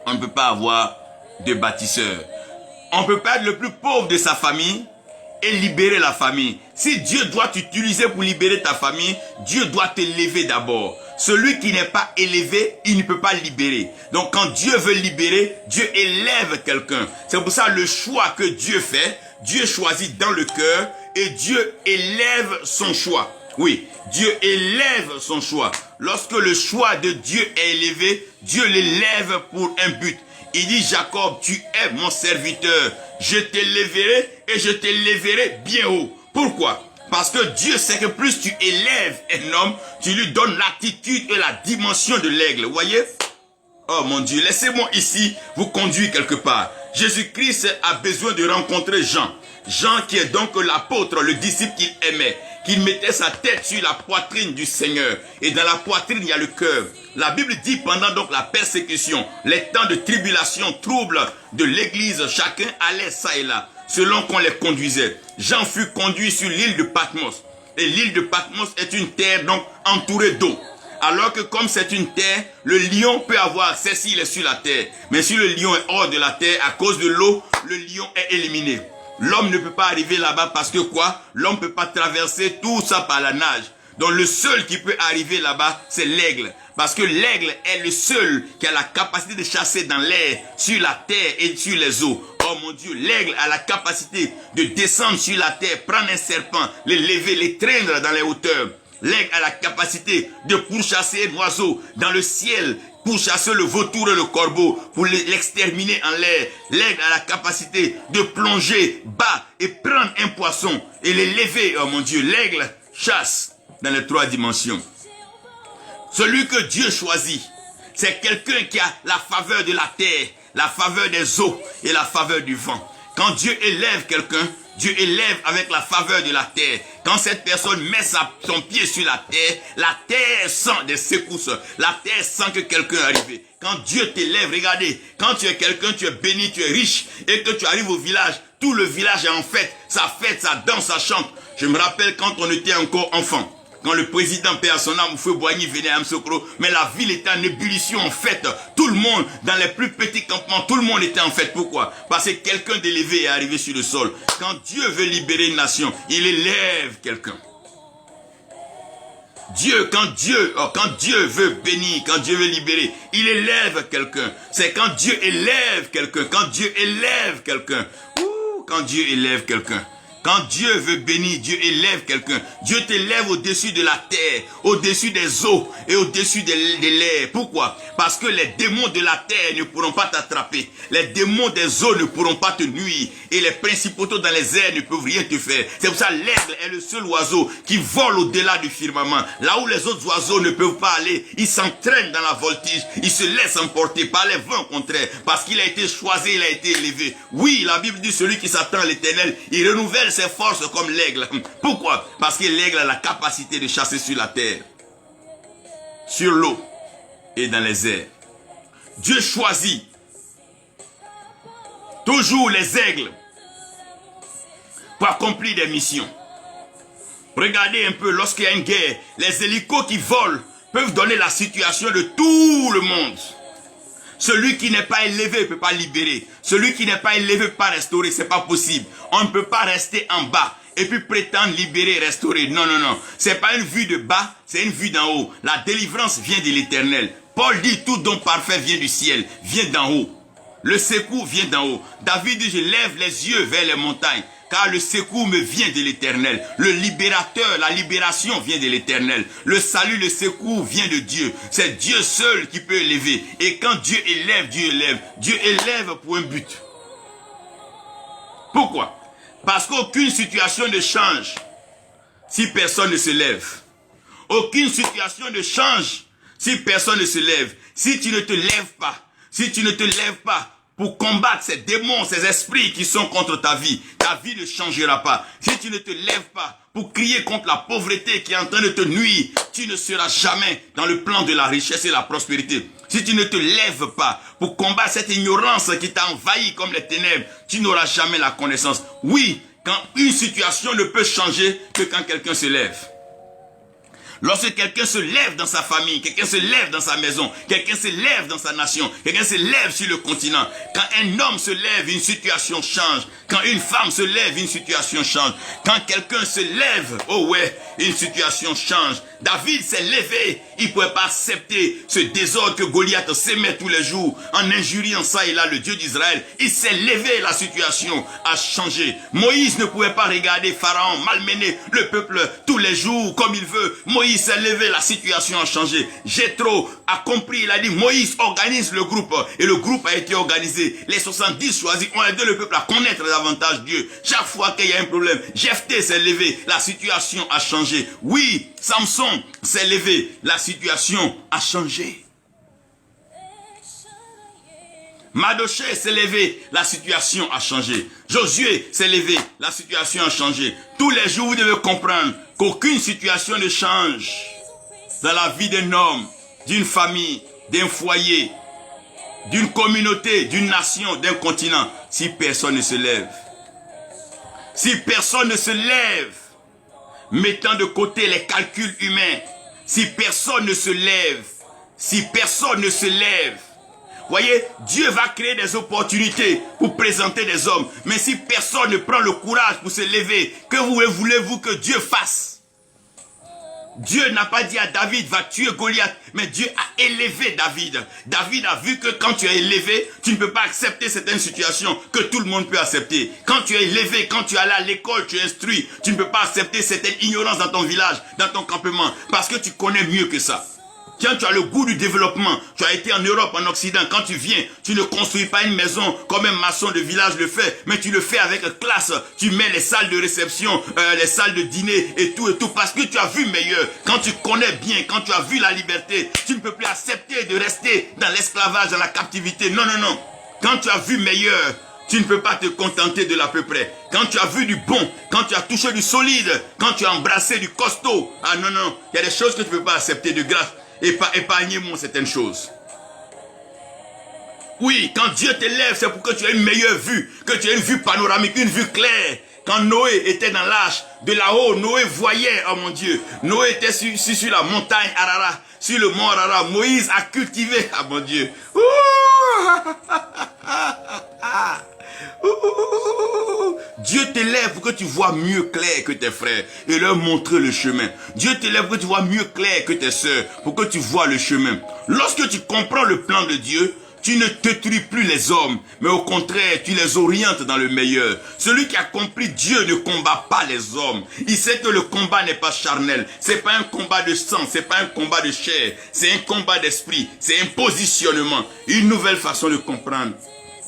on ne peut pas avoir de bâtisseur. On ne peut pas être le plus pauvre de sa famille et libérer la famille. Si Dieu doit t'utiliser pour libérer ta famille, Dieu doit t'élever d'abord. Celui qui n'est pas élevé, il ne peut pas libérer. Donc quand Dieu veut libérer, Dieu élève quelqu'un. C'est pour ça le choix que Dieu fait, Dieu choisit dans le cœur et Dieu élève son choix. Oui, Dieu élève son choix. Lorsque le choix de Dieu est élevé, Dieu l'élève pour un but. Il dit, Jacob, tu es mon serviteur. Je t'élèverai et je t'élèverai bien haut. Pourquoi? Parce que Dieu sait que plus tu élèves un homme, tu lui donnes l'attitude et la dimension de l'aigle. Vous voyez? Oh mon Dieu, laissez-moi ici vous conduire quelque part. Jésus-Christ a besoin de rencontrer Jean. Jean qui est donc l'apôtre, le disciple qu'il aimait, qu'il mettait sa tête sur la poitrine du Seigneur. Et dans la poitrine, il y a le cœur. La Bible dit pendant donc la persécution, les temps de tribulation, troubles de l'église, chacun allait ça et là, selon qu'on les conduisait. Jean fut conduit sur l'île de Patmos. Et l'île de Patmos est une terre donc entourée d'eau. Alors que comme c'est une terre, le lion peut avoir accès s'il est sur la terre. Mais si le lion est hors de la terre, à cause de l'eau, le lion est éliminé. L'homme ne peut pas arriver là-bas parce que quoi? L'homme ne peut pas traverser tout ça par la nage. Donc le seul qui peut arriver là-bas, c'est l'aigle. Parce que l'aigle est le seul qui a la capacité de chasser dans l'air, sur la terre et sur les eaux. Oh mon Dieu, l'aigle a la capacité de descendre sur la terre, prendre un serpent, les lever, les traîner dans les hauteurs. L'aigle a la capacité de pourchasser un oiseau dans le ciel, pourchasser le vautour et le corbeau pour l'exterminer en l'air. L'aigle a la capacité de plonger bas et prendre un poisson et le lever. Oh mon Dieu, l'aigle chasse dans les 3 dimensions. Celui que Dieu choisit, c'est quelqu'un qui a la faveur de la terre, la faveur des eaux et la faveur du vent. Quand Dieu élève quelqu'un, Dieu élève avec la faveur de la terre. Quand cette personne met son pied sur la terre sent des secousses. La terre sent que quelqu'un est arrivé. Quand Dieu t'élève, regardez, quand tu es quelqu'un, tu es béni, tu es riche, et que tu arrives au village, tout le village est en fête, ça danse, ça chante. Je me rappelle quand on était encore enfant. Quand le président paix à son âme, Feu Boigny venait à Msokro, mais la ville était en ébullition, en fête. Tout le monde, dans les plus petits campements, tout le monde était en fête. Pourquoi? Parce que quelqu'un d'élevé est arrivé sur le sol. Quand Dieu veut libérer une nation, il élève quelqu'un. Quand Dieu veut bénir, quand Dieu veut libérer, il élève quelqu'un. C'est quand Dieu élève quelqu'un, quand Dieu élève quelqu'un. Quand Dieu élève quelqu'un. Quand Dieu veut bénir, Dieu élève quelqu'un. Dieu t'élève au-dessus de la terre, au-dessus des eaux et au-dessus de l'air. Pourquoi? Parce que les démons de la terre ne pourront pas t'attraper. Les démons des eaux ne pourront pas te nuire. Et les principautés dans les airs ne peuvent rien te faire. C'est pour ça que l'aigle est le seul oiseau qui vole au-delà du firmament. Là où les autres oiseaux ne peuvent pas aller, il s'entraîne dans la voltige. Il se laisse emporter par les vents contraires. Parce qu'il a été choisi, il a été élevé. Oui, la Bible dit celui qui s'attend à l'Éternel, il renouvelle ses forces comme l'aigle. Pourquoi? Parce que l'aigle a la capacité de chasser sur la terre, sur l'eau et dans les airs. Dieu choisit toujours les aigles pour accomplir des missions. Regardez un peu, lorsqu'il y a une guerre, les hélicos qui volent peuvent donner la situation de tout le monde. Celui qui n'est pas élevé ne peut pas libérer. Celui qui n'est pas élevé ne peut pas restaurer. C'est pas possible. On ne peut pas rester en bas et puis prétendre libérer, restaurer. Non, non, non. C'est pas une vue de bas, c'est une vue d'en haut. La délivrance vient de l'Éternel. Paul dit tout don parfait vient du ciel, vient d'en haut. Le secours vient d'en haut. David dit je lève les yeux vers les montagnes. car le secours me vient de l'Éternel. Le libérateur, la libération vient de l'Éternel. Le salut, le secours vient de Dieu. C'est Dieu seul qui peut élever. Et quand Dieu élève, Dieu élève. Dieu élève pour un but. Pourquoi? Parce qu'aucune situation ne change si personne ne se lève. Aucune situation ne change si personne ne se lève. Si tu ne te lèves pas, si tu ne te lèves pas pour combattre ces démons, ces esprits qui sont contre ta vie ne changera pas. Si tu ne te lèves pas pour crier contre la pauvreté qui est en train de te nuire, tu ne seras jamais dans le plan de la richesse et la prospérité. Si tu ne te lèves pas pour combattre cette ignorance qui t'a envahi comme les ténèbres, tu n'auras jamais la connaissance. Oui, quand une situation ne peut changer que quand quelqu'un se lève. Lorsque quelqu'un se lève dans sa famille, quelqu'un se lève dans sa maison, quelqu'un se lève dans sa nation, quelqu'un se lève sur le continent. Quand un homme se lève, une situation change. Quand une femme se lève, une situation change. Quand quelqu'un se lève, oh ouais, une situation change. David s'est levé, il ne pouvait pas accepter ce désordre que Goliath s'émet tous les jours en injuriant ça et là le Dieu d'Israël. Il s'est levé, la situation a changé. Moïse ne pouvait pas regarder Pharaon malmener le peuple tous les jours comme il veut. Moïse s'est levé, la situation a changé. Jéthro a compris, il a dit Moïse organise le groupe et le groupe a été organisé. Les 70 choisis ont aidé le peuple à connaître davantage Dieu. Chaque fois qu'il y a un problème, Jephthé s'est levé, la situation a changé. Oui, Samson s'est levé, la situation a changé. Mardochée s'est levé, la situation a changé. Josué s'est levé, la situation a changé. Tous les jours, vous devez comprendre qu'aucune situation ne change dans la vie d'un homme, d'une famille, d'un foyer, d'une communauté, d'une nation, d'un continent, si personne ne se lève. Si personne ne se lève, mettant de côté les calculs humains, si personne ne se lève, si personne ne se lève, voyez, Dieu va créer des opportunités pour présenter des hommes. Mais si personne ne prend le courage pour se lever, que voulez-vous que Dieu fasse? Dieu n'a pas dit à David, va tuer Goliath, mais Dieu a élevé David. David a vu que quand tu es élevé, tu ne peux pas accepter certaines situations que tout le monde peut accepter. Quand tu es élevé, quand tu es allé à l'école, tu es instruit, tu ne peux pas accepter certaines ignorances dans ton village, dans ton campement, parce que tu connais mieux que ça. Quand tu as le goût du développement, tu as été en Europe, en Occident, quand tu viens, tu ne construis pas une maison comme un maçon de village le fait, mais tu le fais avec classe. Tu mets les salles de réception, les salles de dîner et tout, parce que tu as vu meilleur. Quand tu connais bien, quand tu as vu la liberté, tu ne peux plus accepter de rester dans l'esclavage, dans la captivité. Non, non, non. Quand tu as vu meilleur, tu ne peux pas te contenter de l'à peu près. Quand tu as vu du bon, quand tu as touché du solide, quand tu as embrassé du costaud, ah non, non, il y a des choses que tu ne peux pas accepter de grâce. Épargnez-moi certaines choses. Oui, quand Dieu t'élève, c'est pour que tu aies une meilleure vue, que tu aies une vue panoramique, une vue claire. Quand Noé était dans l'arche, de là-haut, Noé voyait, oh mon Dieu, Noé était sur la montagne Ararat, sur le mont Ararat. Moïse a cultivé, ah mon Dieu. Dieu t'élève pour que tu vois mieux clair que tes frères et leur montrer le chemin. Dieu t'élève pour que tu vois mieux clair que tes sœurs, pour que tu vois le chemin. Lorsque tu comprends le plan de Dieu, tu ne détruis plus les hommes, mais au contraire, tu les orientes dans le meilleur. Celui qui a compris Dieu ne combat pas les hommes. Il sait que le combat n'est pas charnel. C'est pas un combat de sang, c'est pas un combat de chair. C'est un combat d'esprit. C'est un positionnement. Une nouvelle façon de comprendre,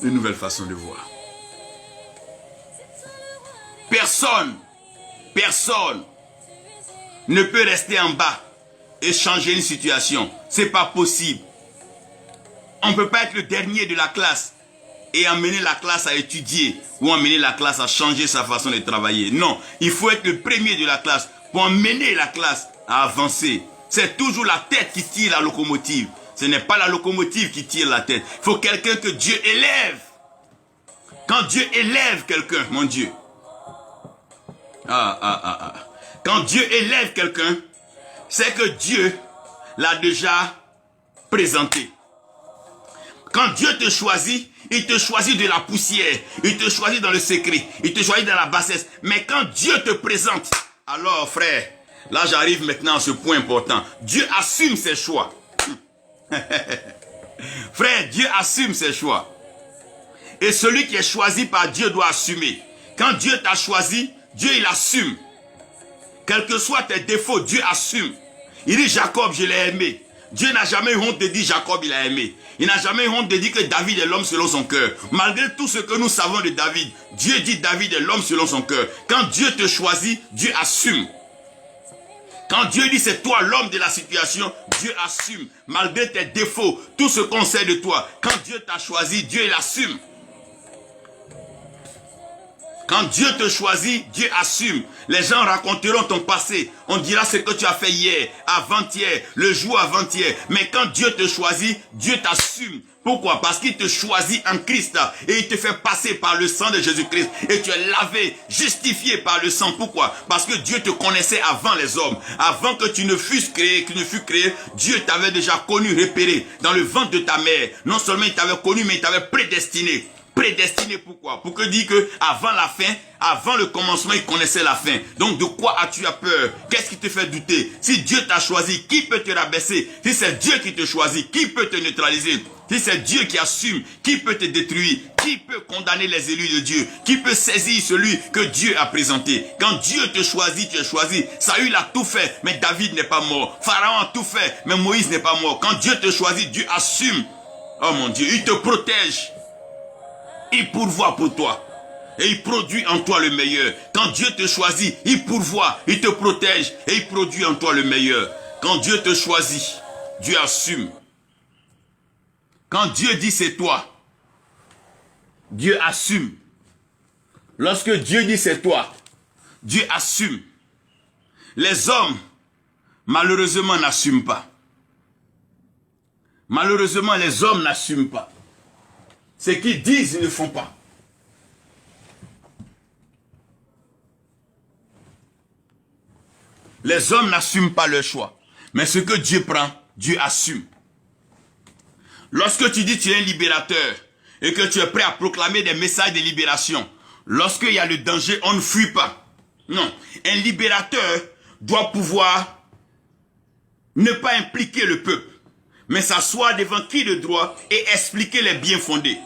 une nouvelle façon de voir. Personne ne peut rester en bas et changer une situation. C'est pas possible. On ne peut pas être le dernier de la classe et emmener la classe à étudier ou emmener la classe à changer sa façon de travailler. Non, il faut être le premier de la classe pour emmener la classe à avancer. C'est toujours la tête qui tire la locomotive. Ce n'est pas la locomotive qui tire la tête. Il faut quelqu'un que Dieu élève. Quand Dieu élève quelqu'un, mon Dieu. Quand Dieu élève quelqu'un, c'est que Dieu l'a déjà présenté. Quand Dieu te choisit, il te choisit de la poussière, il te choisit dans le secret, il te choisit dans la bassesse. Mais quand Dieu te présente, alors frère, là j'arrive maintenant à ce point important. Dieu assume ses choix. Frère, Dieu assume ses choix. Et celui qui est choisi par Dieu doit assumer. Quand Dieu t'a choisi, Dieu il assume. Quels que soient tes défauts, Dieu assume. Il dit Jacob, je l'ai aimé. Dieu n'a jamais eu honte de dire Jacob, il a aimé. Il n'a jamais eu honte de dire que David est l'homme selon son cœur. Malgré tout ce que nous savons de David, Dieu dit David est l'homme selon son cœur. Quand Dieu te choisit, Dieu assume. Quand Dieu dit c'est toi l'homme de la situation, Dieu assume. Malgré tes défauts, tout ce qu'on sait de toi. Quand Dieu t'a choisi, Dieu il assume. Quand Dieu te choisit, Dieu assume. Les gens raconteront ton passé. On dira ce que tu as fait hier, avant-hier, le jour avant-hier. Mais quand Dieu te choisit, Dieu t'assume. Pourquoi? Parce qu'il te choisit en Christ et il te fait passer par le sang de Jésus-Christ. Et tu es lavé, justifié par le sang. Pourquoi? Parce que Dieu te connaissait avant les hommes. Avant que tu ne fusses créé, Dieu t'avait déjà connu, repéré dans le ventre de ta mère. Non seulement il t'avait connu, mais il t'avait prédestiné. Prédestiné pourquoi? Pour que dire que avant la fin, avant le commencement, il connaissait la fin. Donc de quoi as-tu peur? Qu'est-ce qui te fait douter? Si Dieu t'a choisi, qui peut te rabaisser? Si c'est Dieu qui te choisit, qui peut te neutraliser? Si c'est Dieu qui assume, qui peut te détruire? Qui peut condamner les élus de Dieu? Qui peut saisir celui que Dieu a présenté? Quand Dieu te choisit, tu es choisi. Saül a tout fait, mais David n'est pas mort. Pharaon a tout fait, mais Moïse n'est pas mort. Quand Dieu te choisit, Dieu assume. Oh mon Dieu, il te protège. Il pourvoit pour toi. Et il produit en toi le meilleur. Quand Dieu te choisit, il pourvoit, il te protège et il produit en toi le meilleur. Quand Dieu te choisit, Dieu assume. Quand Dieu dit c'est toi, Dieu assume. Lorsque Dieu dit c'est toi, Dieu assume. Les hommes, malheureusement, n'assument pas. Malheureusement, les hommes n'assument pas. Ce qu'ils disent, ils ne font pas. Les hommes n'assument pas leur choix. Mais ce que Dieu prend, Dieu assume. Lorsque tu dis que tu es un libérateur et que tu es prêt à proclamer des messages de libération, lorsqu'il y a le danger, on ne fuit pas. Non, un libérateur doit pouvoir ne pas impliquer le peuple, mais s'asseoir devant qui de droit et expliquer les biens fondés.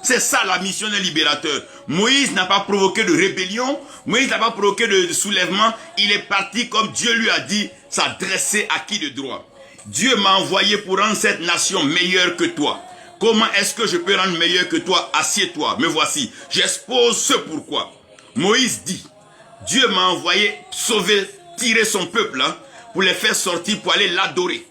C'est ça la mission d'un libérateur. Moïse n'a pas provoqué de rébellion, Moïse n'a pas provoqué de soulèvement, il est parti comme Dieu lui a dit, s'adresser à qui de droit. Dieu m'a envoyé pour rendre cette nation meilleure que toi. Comment est-ce que je peux rendre meilleur que toi? Assieds-toi, me voici. J'expose ce pourquoi. Moïse dit, Dieu m'a envoyé sauver, tirer son peuple pour les faire sortir, pour aller l'adorer.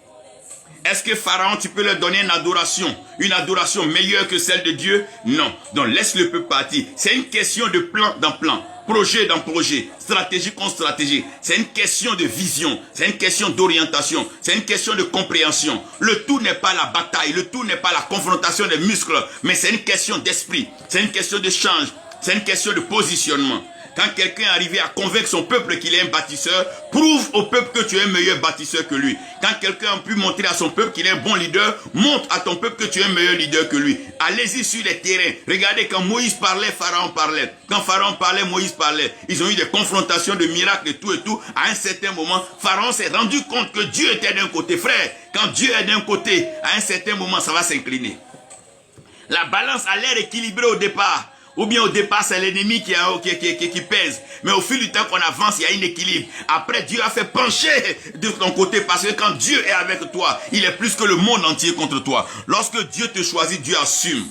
Est-ce que Pharaon, tu peux leur donner une adoration meilleure que celle de Dieu? Non. Donc laisse le peuple partir. C'est une question de plan dans plan, projet dans projet, stratégie contre stratégie. C'est une question de vision, c'est une question d'orientation, c'est une question de compréhension. Le tout n'est pas la bataille, le tout n'est pas la confrontation des muscles, mais c'est une question d'esprit, c'est une question de change, c'est une question de positionnement. Quand quelqu'un est arrivé à convaincre son peuple qu'il est un bâtisseur, prouve au peuple que tu es un meilleur bâtisseur que lui. Quand quelqu'un a pu montrer à son peuple qu'il est un bon leader, montre à ton peuple que tu es un meilleur leader que lui. Allez-y sur les terrains. Regardez, quand Moïse parlait, Pharaon parlait. Quand Pharaon parlait, Moïse parlait. Ils ont eu des confrontations de miracles et tout et tout. À un certain moment, Pharaon s'est rendu compte que Dieu était d'un côté. Frère, quand Dieu est d'un côté, à un certain moment, ça va s'incliner. La balance a l'air équilibrée au départ. Ou bien au départ, c'est l'ennemi qui pèse. Mais au fil du temps qu'on avance, il y a un équilibre. Après, Dieu a fait pencher de ton côté parce que quand Dieu est avec toi, il est plus que le monde entier contre toi. Lorsque Dieu te choisit, Dieu assume.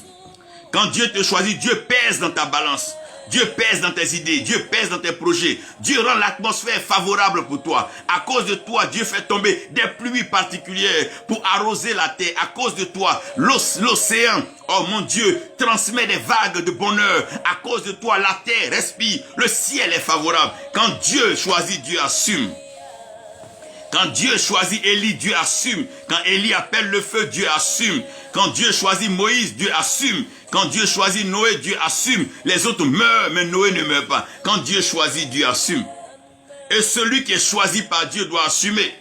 Quand Dieu te choisit, Dieu pèse dans ta balance. Dieu pèse dans tes idées, Dieu pèse dans tes projets. Dieu rend l'atmosphère favorable pour toi. À cause de toi, Dieu fait tomber des pluies particulières pour arroser la terre. À cause de toi, l'océan, oh mon Dieu, transmet des vagues de bonheur. À cause de toi, la terre respire. Le ciel est favorable. Quand Dieu choisit, Dieu assume. Quand Dieu choisit Élie, Dieu assume. Quand Élie appelle le feu, Dieu assume. Quand Dieu choisit Moïse, Dieu assume. Quand Dieu choisit Noé, Dieu assume. Les autres meurent, mais Noé ne meurt pas. Quand Dieu choisit, Dieu assume. Et celui qui est choisi par Dieu doit assumer.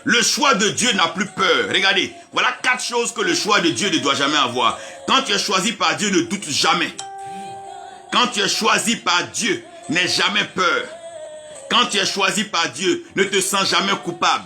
Le choix de Dieu n'a plus peur. Regardez, voilà 4 choses que le choix de Dieu ne doit jamais avoir. Quand tu es choisi par Dieu, ne doute jamais. Quand tu es choisi par Dieu, n'aie jamais peur. Quand tu es choisi par Dieu, ne te sens jamais coupable.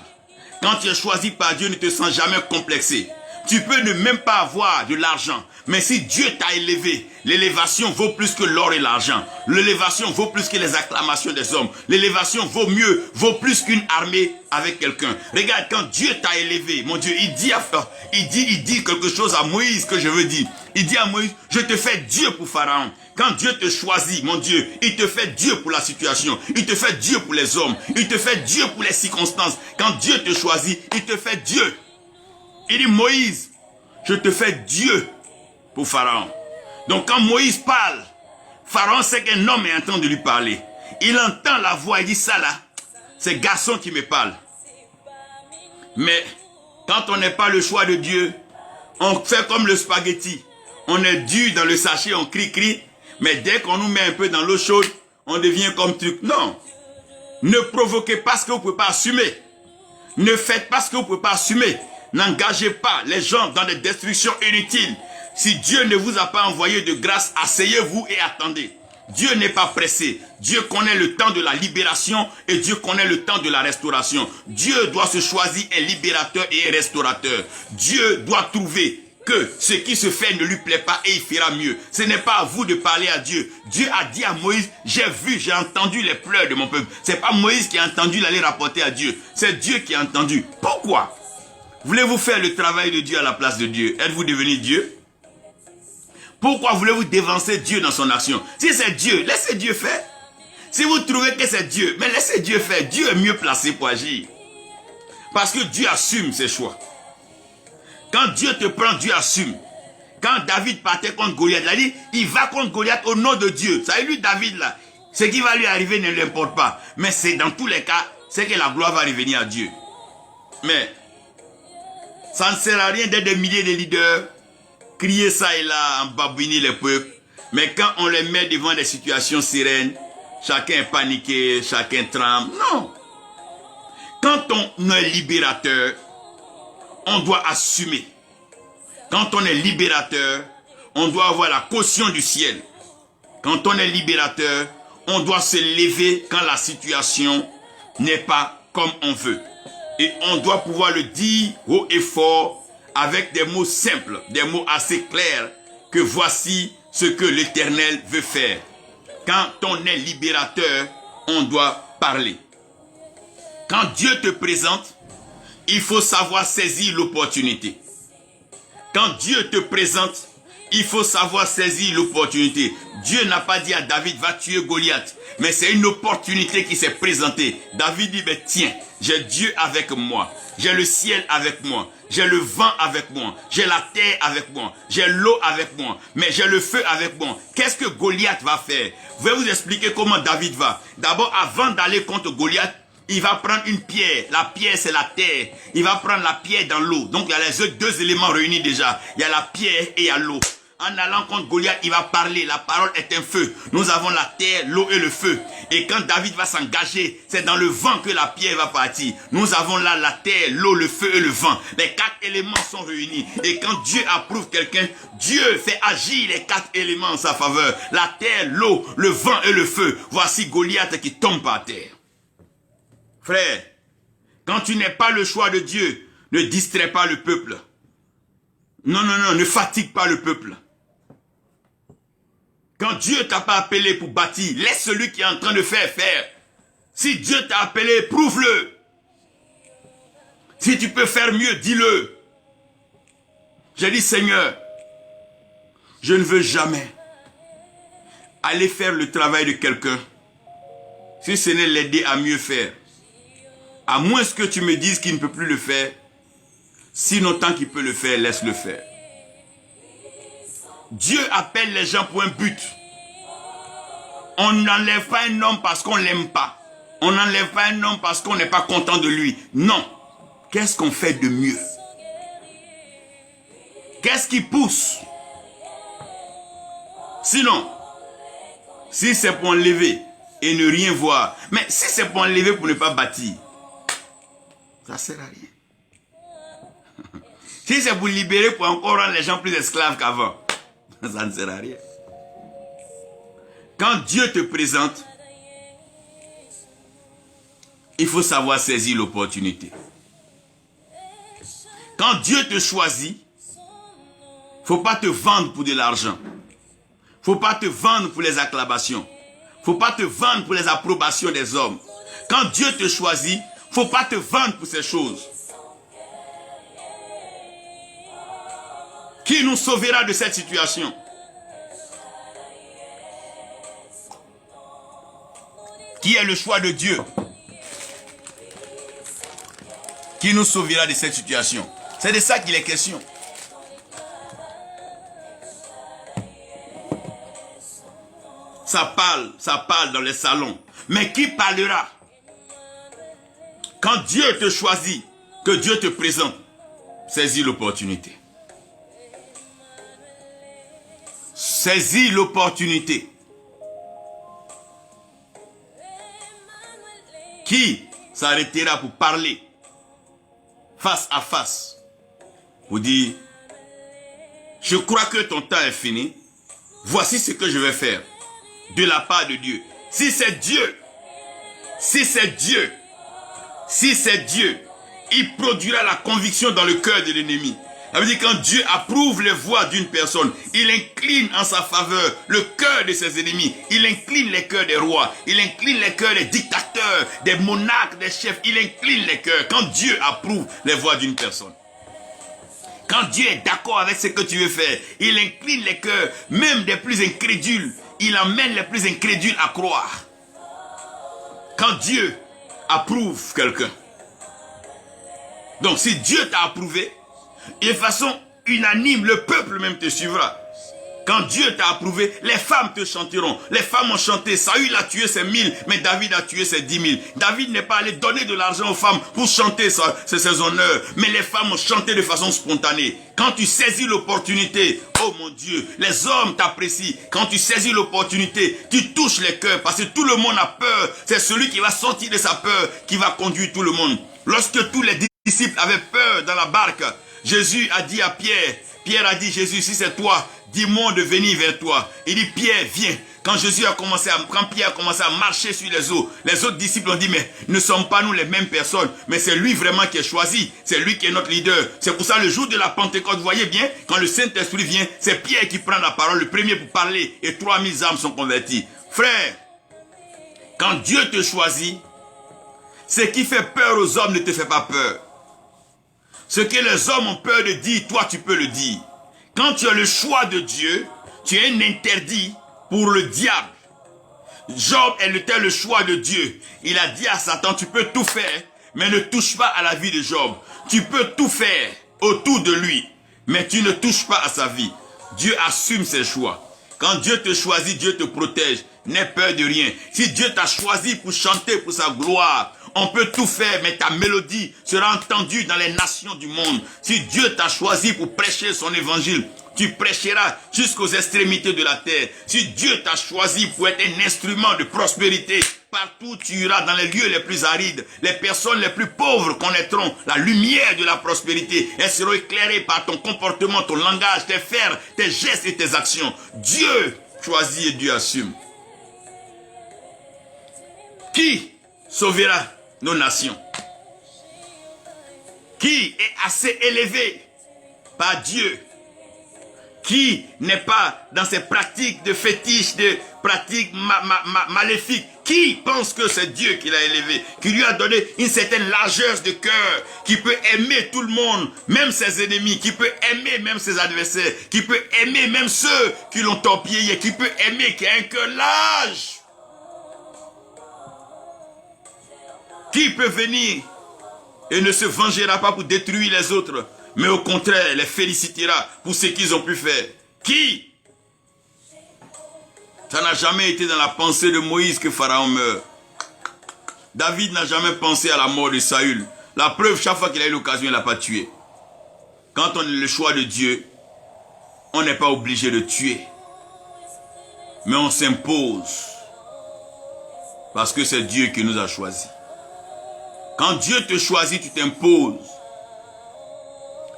Quand tu es choisi par Dieu, ne te sens jamais complexé. Tu peux ne même pas avoir de l'argent, Mais si Dieu t'a élevé, l'élévation vaut plus que l'or et l'argent. L'élévation vaut plus que les acclamations des hommes. L'élévation vaut plus qu'une armée avec quelqu'un. Regarde, quand Dieu t'a élevé, mon Dieu, il dit quelque chose à Moïse que je veux dire. Il dit à Moïse, je te fais Dieu pour Pharaon. Quand Dieu te choisit, mon Dieu, il te fait Dieu pour la situation. Il te fait Dieu pour les hommes. Il te fait Dieu pour les circonstances. Quand Dieu te choisit, il te fait Dieu. Il dit, Moïse, je te fais Dieu pour Pharaon. Donc quand Moïse parle, Pharaon sait qu'un homme est en train de lui parler. Il entend la voix, il dit, ça là, c'est garçon qui me parle. Mais quand on n'est pas le choix de Dieu, on fait comme le spaghetti. On est dur dans le sachet, on crie. Mais dès qu'on nous met un peu dans l'eau chaude, on devient comme truc. Non. Ne provoquez pas ce que vous ne pouvez pas assumer. Ne faites pas ce que vous ne pouvez pas assumer. N'engagez pas les gens dans des destructions inutiles. Si Dieu ne vous a pas envoyé de grâce, asseyez-vous et attendez. Dieu n'est pas pressé. Dieu connaît le temps de la libération et Dieu connaît le temps de la restauration. Dieu doit se choisir un libérateur et un restaurateur. Dieu doit trouver que ce qui se fait ne lui plaît pas et il fera mieux. Ce n'est pas à vous de parler à Dieu. Dieu a dit à Moïse, j'ai entendu les pleurs de mon peuple. Ce n'est pas Moïse qui a entendu l'aller rapporter à Dieu. C'est Dieu qui a entendu. Pourquoi? Voulez-vous faire le travail de Dieu à la place de Dieu? Êtes-vous devenu Dieu? Pourquoi voulez-vous dévancer Dieu dans son action? Si c'est Dieu, laissez Dieu faire. Si vous trouvez que c'est Dieu, mais laissez Dieu faire. Dieu est mieux placé pour agir. Parce que Dieu assume ses choix. Quand Dieu te prend, Dieu assume. Quand David partait contre Goliath, il a dit, il va contre Goliath au nom de Dieu. Ça veut dire, lui, David, là, ce qui va lui arriver ne l'importe pas. Mais c'est dans tous les cas, c'est que la gloire va revenir à Dieu. Mais, ça ne sert à rien d'être des milliers de leaders, crier ça et là, embabouiner les peuples. Mais quand on les met devant des situations sereines, chacun est paniqué, chacun tremble. Non. Quand on est libérateur, on doit assumer. Quand on est libérateur, on doit avoir la caution du ciel. Quand on est libérateur, on doit se lever quand la situation n'est pas comme on veut. Et on doit pouvoir le dire haut et fort avec des mots simples, des mots assez clairs, que voici ce que l'Éternel veut faire. Quand on est libérateur, on doit parler. Quand Dieu te présente, il faut savoir saisir l'opportunité. Quand Dieu te présente, il faut savoir saisir l'opportunité. Dieu n'a pas dit à David, va tuer Goliath. Mais c'est une opportunité qui s'est présentée. David dit, mais tiens, j'ai Dieu avec moi. J'ai le ciel avec moi. J'ai le vent avec moi. J'ai la terre avec moi. J'ai l'eau avec moi. Mais j'ai le feu avec moi. Qu'est-ce que Goliath va faire? Je vais vous expliquer comment David va. D'abord, avant d'aller contre Goliath, il va prendre une pierre. La pierre, c'est la terre. Il va prendre la pierre dans l'eau. Donc, il y a les deux éléments réunis déjà. Il y a la pierre et il y a l'eau. En allant contre Goliath, il va parler. La parole est un feu. Nous avons la terre, l'eau et le feu. Et quand David va s'engager, c'est dans le vent que la pierre va partir. Nous avons là la terre, l'eau, le feu et le vent. Les 4 éléments sont réunis. Et quand Dieu approuve quelqu'un, Dieu fait agir les 4 éléments en sa faveur. La terre, l'eau, le vent et le feu. Voici Goliath qui tombe par terre. Frère, quand tu n'es pas le choix de Dieu, ne distrais pas le peuple. Non, ne fatigue pas le peuple. Quand Dieu t'a pas appelé pour bâtir, laisse celui qui est en train de faire. Si Dieu t'a appelé, prouve-le. Si tu peux faire mieux, dis-le. J'ai dit, Seigneur, je ne veux jamais aller faire le travail de quelqu'un si ce n'est l'aider à mieux faire. À moins que tu me dises qu'il ne peut plus le faire, sinon tant qu'il peut le faire, laisse-le faire. Dieu appelle les gens pour un but. On n'enlève pas un homme parce qu'on ne l'aime pas. On n'enlève pas un homme parce qu'on n'est pas content de lui. Non. Qu'est-ce qu'on fait de mieux? Qu'est-ce qui pousse? Sinon, si c'est pour enlever et ne rien voir, mais si c'est pour enlever pour ne pas bâtir, ça ne sert à rien. Si c'est pour libérer, pour encore rendre les gens plus esclaves qu'avant, ça ne sert à rien. Quand Dieu te présente, il faut savoir saisir l'opportunité. Quand Dieu te choisit, il Faut pas te vendre pour de l'argent. Faut pas te vendre pour les acclamations. Faut pas te vendre pour les approbations des hommes. Quand Dieu te choisit, faut pas te vendre pour ces choses. Qui nous sauvera de cette situation? Qui est le choix de Dieu? Qui nous sauvera de cette situation? C'est de ça qu'il est question. Ça parle dans les salons. Mais qui parlera? Quand Dieu te choisit, que Dieu te présente, saisis l'opportunité. Saisis l'opportunité. Qui s'arrêtera pour parler face à face, pour dire, je crois que ton temps est fini, voici ce que je vais faire de la part de Dieu. Si c'est Dieu, il produira la conviction dans le cœur de l'ennemi. Ça veut dire quand Dieu approuve les voix d'une personne, il incline en sa faveur le cœur de ses ennemis. Il incline les cœurs des rois. Il incline les cœurs des dictateurs, des monarques, des chefs. Il incline les cœurs quand Dieu approuve les voix d'une personne. Quand Dieu est d'accord avec ce que tu veux faire, il incline les cœurs, même des plus incrédules. Il emmène les plus incrédules à croire. Quand Dieu approuve quelqu'un. Donc si Dieu t'a approuvé, et de façon unanime, le peuple même te suivra. Quand Dieu t'a approuvé, les femmes te chanteront. Les femmes ont chanté, Saül a tué ses 1000, mais David a tué ses 10 000. David n'est pas allé donner de l'argent aux femmes pour chanter ses honneurs, mais les femmes ont chanté de façon spontanée. Quand tu saisis l'opportunité, oh mon Dieu, les hommes t'apprécient. Quand tu saisis l'opportunité, tu touches les cœurs, parce que tout le monde a peur. C'est celui qui va sortir de sa peur qui va conduire tout le monde. Lorsque tous les disciples avaient peur dans la barque, Jésus a dit à Pierre, Pierre a dit, Jésus, si c'est toi, dis-moi de venir vers toi. Il dit, Pierre, viens. Quand Pierre a commencé à marcher sur les eaux, les autres disciples ont dit, mais ne sommes pas nous les mêmes personnes, mais c'est lui vraiment qui est choisi, c'est lui qui est notre leader. C'est pour ça le jour de la Pentecôte, vous voyez bien, quand le Saint-Esprit vient, c'est Pierre qui prend la parole, le premier pour parler, et 3000 âmes sont converties. Frère, quand Dieu te choisit, ce qui fait peur aux hommes ne te fait pas peur. Ce que les hommes ont peur de dire, toi tu peux le dire. Quand tu as le choix de Dieu, tu es un interdit pour le diable. Job était le choix de Dieu. Il a dit à Satan, tu peux tout faire, mais ne touche pas à la vie de Job. Tu peux tout faire autour de lui, mais tu ne touches pas à sa vie. Dieu assume ses choix. Quand Dieu te choisit, Dieu te protège. N'aie peur de rien. Si Dieu t'a choisi pour chanter pour sa gloire, on peut tout faire, mais ta mélodie sera entendue dans les nations du monde. Si Dieu t'a choisi pour prêcher son évangile, tu prêcheras jusqu'aux extrémités de la terre. Si Dieu t'a choisi pour être un instrument de prospérité, partout tu iras dans les lieux les plus arides. Les personnes les plus pauvres connaîtront la lumière de la prospérité. Elles seront éclairées par ton comportement, ton langage, tes faire, tes gestes et tes actions. Dieu choisit et Dieu assume. Qui sauvera nos nations? Qui est assez élevé par Dieu? Qui n'est pas dans ces pratiques de fétiches, de pratiques maléfiques? Qui pense que c'est Dieu qui l'a élevé, qui lui a donné une certaine largeur de cœur, qui peut aimer tout le monde, même ses ennemis, qui peut aimer même ses adversaires, qui peut aimer même ceux qui l'ont torpillé, qui peut aimer, qui a un cœur large? Qui peut venir et ne se vengera pas pour détruire les autres, mais au contraire les félicitera pour ce qu'ils ont pu faire? Qui? Ça n'a jamais été dans la pensée de Moïse que Pharaon meurt. David n'a jamais pensé à la mort de Saül. La preuve, chaque fois qu'il a eu l'occasion, il ne l'a pas tué. Quand on est le choix de Dieu, on n'est pas obligé de tuer. Mais on s'impose. Parce que c'est Dieu qui nous a choisis. Quand Dieu te choisit, tu t'imposes.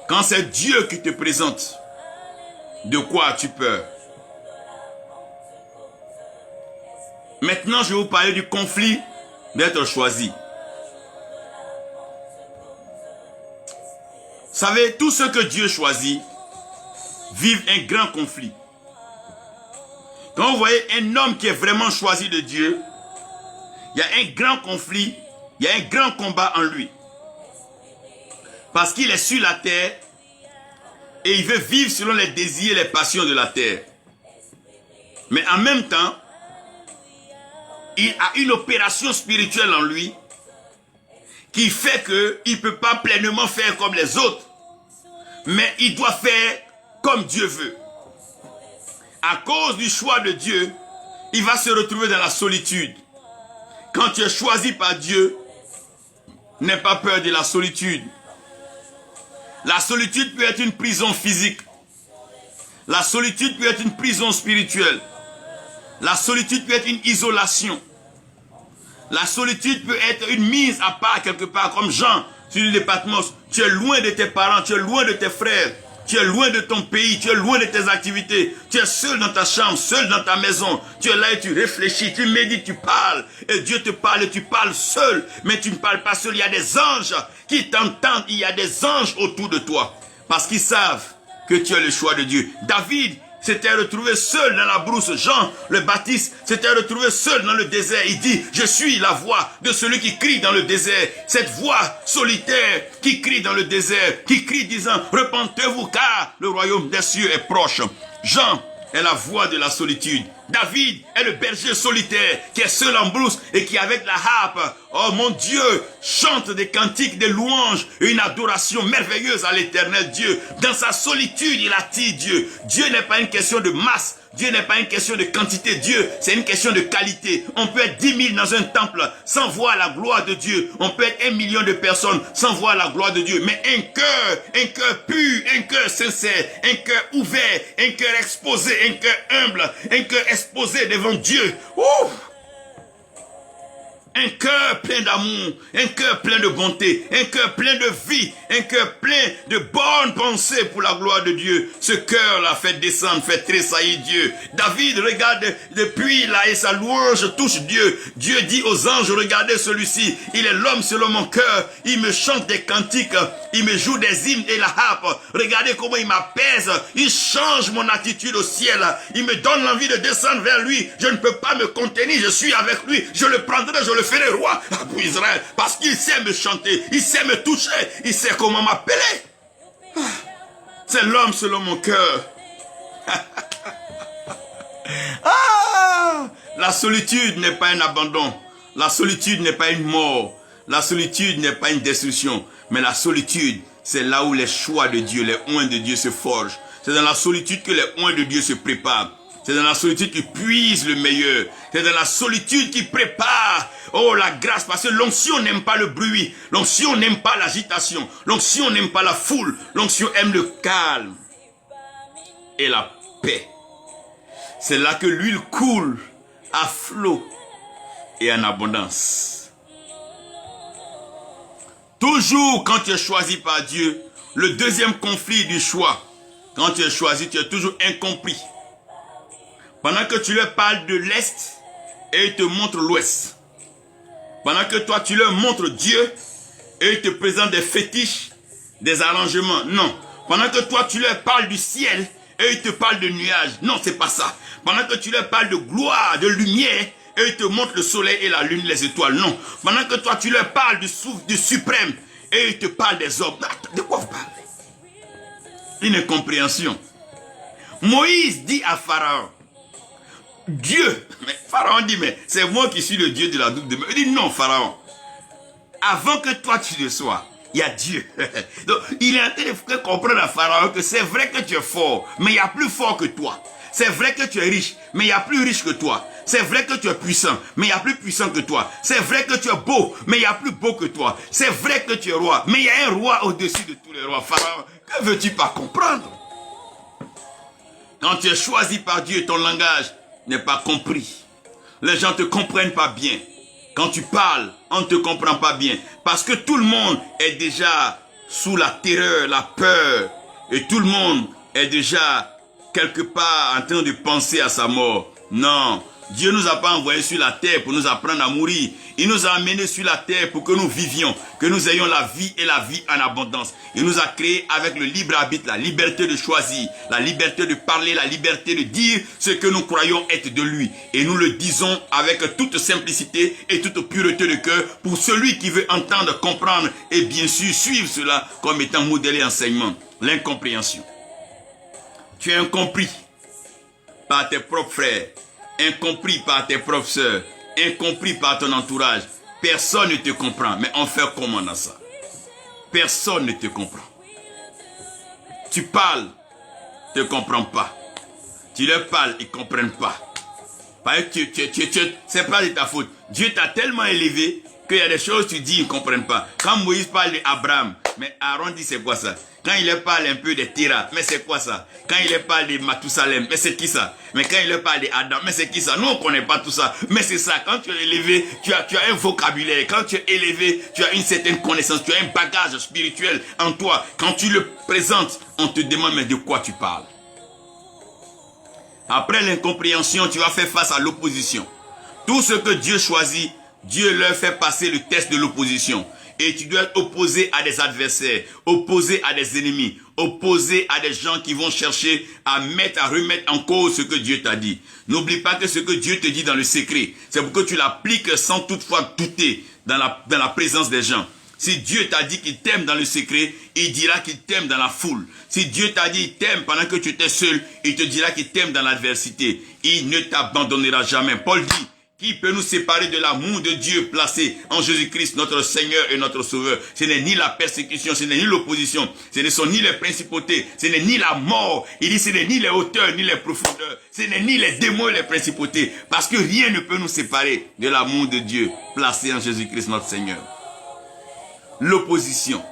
Quand c'est Dieu qui te présente, de quoi as-tu peur? Maintenant, je vais vous parler du conflit d'être choisi. Vous savez, tout ce que Dieu choisit, vivent un grand conflit. Quand vous voyez un homme qui est vraiment choisi de Dieu, il y a un grand conflit, il y a un grand combat en lui. Parce qu'il est sur la terre et il veut vivre selon les désirs et les passions de la terre. Mais en même temps, il a une opération spirituelle en lui qui fait qu'il ne peut pas pleinement faire comme les autres, mais il doit faire comme Dieu veut. À cause du choix de Dieu, il va se retrouver dans la solitude. Quand tu es choisi par Dieu, n'aie pas peur de la solitude. La solitude peut être une prison physique. La solitude peut être une prison spirituelle. La solitude peut être une isolation. La solitude peut être une mise à part quelque part, comme Jean sur l'île de Patmos. Tu es loin de tes parents, tu es loin de tes frères, tu es loin de ton pays, tu es loin de tes activités. Tu es seul dans ta chambre, seul dans ta maison. Tu es là et tu réfléchis, tu médites, tu parles. Et Dieu te parle et tu parles seul. Mais tu ne parles pas seul, il y a des anges qui t'entendent. Il y a des anges autour de toi. Parce qu'ils savent que tu es le choix de Dieu. David s'était retrouvé seul dans la brousse. Jean le Baptiste s'était retrouvé seul dans le désert. Il dit, je suis la voix de celui qui crie dans le désert. Cette voix solitaire qui crie dans le désert, qui crie disant, repentez-vous car le royaume des cieux est proche. Jean est la voix de la solitude. David est le berger solitaire qui est seul en brousse et qui avec la harpe, oh mon Dieu, chante des cantiques, des louanges, une adoration merveilleuse à l'éternel Dieu. Dans sa solitude, il attire Dieu. Dieu n'est pas une question de masse. Dieu n'est pas une question de quantité. Dieu, c'est une question de qualité. On peut être 10 000 dans un temple sans voir la gloire de Dieu. On peut être 1 million de personnes sans voir la gloire de Dieu. Mais un cœur pur, un cœur sincère, un cœur ouvert, un cœur exposé, un cœur humble, un cœur exposé devant Dieu. Ouf! Un cœur plein d'amour, un cœur plein de bonté, un cœur plein de vie, un cœur plein de bonnes pensées pour la gloire de Dieu. Ce cœur-là fait descendre, fait tressaillir Dieu. David regarde depuis là et sa louange touche Dieu. Dieu dit aux anges, regardez celui-ci, il est l'homme selon mon cœur. Il me chante des cantiques, il me joue des hymnes et la harpe. Regardez comment il m'apaise, il change mon attitude au ciel. Il me donne l'envie de descendre vers lui. Je ne peux pas me contenir, je suis avec lui. Je le prendrai, je le ferai roi pour Israël, parce qu'il sait me chanter, il sait me toucher, il sait comment m'appeler. C'est l'homme selon mon cœur. La solitude n'est pas un abandon, la solitude n'est pas une mort, la solitude n'est pas une destruction, mais la solitude, c'est là où les choix de Dieu, les oins de Dieu se forgent. C'est dans la solitude que les oins de Dieu se préparent. C'est dans la solitude qui puise le meilleur. C'est dans la solitude qui prépare, oh, la grâce. Parce que l'onction n'aime pas le bruit. L'onction n'aime pas l'agitation. L'onction n'aime pas la foule. L'onction aime le calme et la paix. C'est là que l'huile coule à flot et en abondance. Toujours quand tu es choisi par Dieu, le deuxième conflit du choix, quand tu es choisi, tu es toujours incompris. Pendant que tu leur parles de l'Est et ils te montrent l'Ouest. Pendant que toi tu leur montres Dieu et ils te présentent des fétiches, des arrangements. Non. Pendant que toi tu leur parles du ciel et ils te parlent de nuages. Non, c'est pas ça. Pendant que tu leur parles de gloire, de lumière et ils te montrent le soleil et la lune, les étoiles. Non. Pendant que toi tu leur parles du suprême et ils te parlent des hommes. De quoi vous parlez? Une incompréhension. Moïse dit à Pharaon, Dieu, mais Pharaon dit, mais c'est moi qui suis le Dieu de la double demeure. Il dit, non, Pharaon, avant que toi tu le sois, il y a Dieu. Donc, il est en train de faire comprendre à Pharaon que c'est vrai que tu es fort, mais il y a plus fort que toi. C'est vrai que tu es riche, mais il y a plus riche que toi. C'est vrai que tu es puissant, mais il y a plus puissant que toi. C'est vrai que tu es beau, mais il y a plus beau que toi. C'est vrai que tu es roi, mais il y a un roi au-dessus de tous les rois. Pharaon, que veux-tu pas comprendre? Quand tu es choisi par Dieu, ton langage n'est pas compris. Les gens ne te comprennent pas bien. Quand tu parles, on ne te comprend pas bien. Parce que tout le monde est déjà sous la terreur, la peur. Et tout le monde est déjà quelque part en train de penser à sa mort. Non, Dieu ne nous a pas envoyés sur la terre pour nous apprendre à mourir. Il nous a amenés sur la terre pour que nous vivions, que nous ayons la vie et la vie en abondance. Il nous a créés avec le libre arbitre, la liberté de choisir, la liberté de parler, la liberté de dire ce que nous croyons être de lui. Et nous le disons avec toute simplicité et toute pureté de cœur pour celui qui veut entendre, comprendre et bien sûr suivre cela comme étant modèle et enseignement. L'incompréhension. Tu es incompris par tes propres frères, incompris par tes propres sœurs, incompris par ton entourage. Personne ne te comprend. Mais on fait comment dans ça? Personne ne te comprend. Tu parles, ils ne te comprennent pas. Tu leur parles, ils ne comprennent pas. C'est pas de ta faute. Dieu t'a tellement élevé qu'il y a des choses que tu dis, ils ne comprennent pas. Quand Moïse parle d'Abraham, mais Aaron dit c'est quoi ça? Quand il leur parle un peu de Tira, mais c'est quoi ça? Quand il leur parle de Mathusalem, mais c'est qui ça? Mais quand il leur parle d'Adam, mais c'est qui ça? Nous on ne connaît pas tout ça, mais c'est ça. Quand tu es élevé, tu as un vocabulaire. Quand tu es élevé, tu as une certaine connaissance, tu as un bagage spirituel en toi. Quand tu le présentes, on te demande mais de quoi tu parles? Après l'incompréhension, tu vas faire face à l'opposition. Tout ce que Dieu choisit, Dieu leur fait passer le test de l'opposition. Et tu dois être opposé à des adversaires, opposé à des ennemis, opposé à des gens qui vont chercher à remettre en cause ce que Dieu t'a dit. N'oublie pas que ce que Dieu te dit dans le secret, c'est pour que tu l'appliques sans toutefois douter dans la présence des gens. Si Dieu t'a dit qu'il t'aime dans le secret, il dira qu'il t'aime dans la foule. Si Dieu t'a dit qu'il t'aime pendant que tu étais seul, il te dira qu'il t'aime dans l'adversité. Il ne t'abandonnera jamais. Paul dit, qui peut nous séparer de l'amour de Dieu placé en Jésus-Christ, notre Seigneur et notre Sauveur? Ce n'est ni la persécution, ce n'est ni l'opposition, ce ne sont ni les principautés, ce n'est ni la mort. Il dit, ce n'est ni les hauteurs, ni les profondeurs, ce n'est ni les démons et les principautés. Parce que rien ne peut nous séparer de l'amour de Dieu placé en Jésus-Christ, notre Seigneur. L'opposition.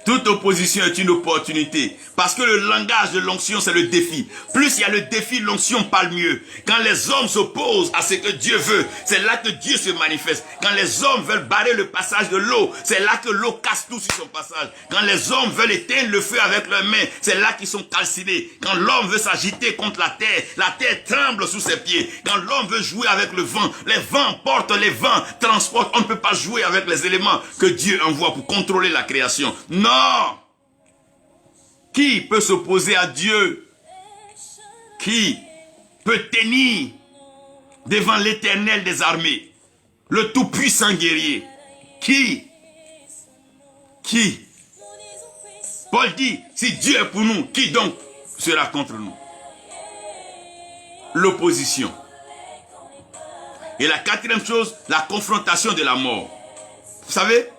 Toute opposition est une opportunité. Parce que le langage de l'onction, c'est le défi. Plus il y a le défi, l'onction parle mieux. Quand les hommes s'opposent à ce que Dieu veut, c'est là que Dieu se manifeste. Quand les hommes veulent barrer le passage de l'eau, c'est là que l'eau casse tout sur son passage. Quand les hommes veulent éteindre le feu avec leurs mains, c'est là qu'ils sont calcinés. Quand l'homme veut s'agiter contre la terre tremble sous ses pieds. Quand l'homme veut jouer avec le vent, les vents portent, les vents transportent. On ne peut pas jouer avec les éléments que Dieu envoie pour contrôler la création. Non! Qui peut s'opposer à Dieu? Qui peut tenir devant l'Éternel des armées, le tout-puissant guerrier? Qui? Paul dit, si Dieu est pour nous, qui donc sera contre nous? L'opposition. Et la quatrième chose, la confrontation de la mort. Vous savez,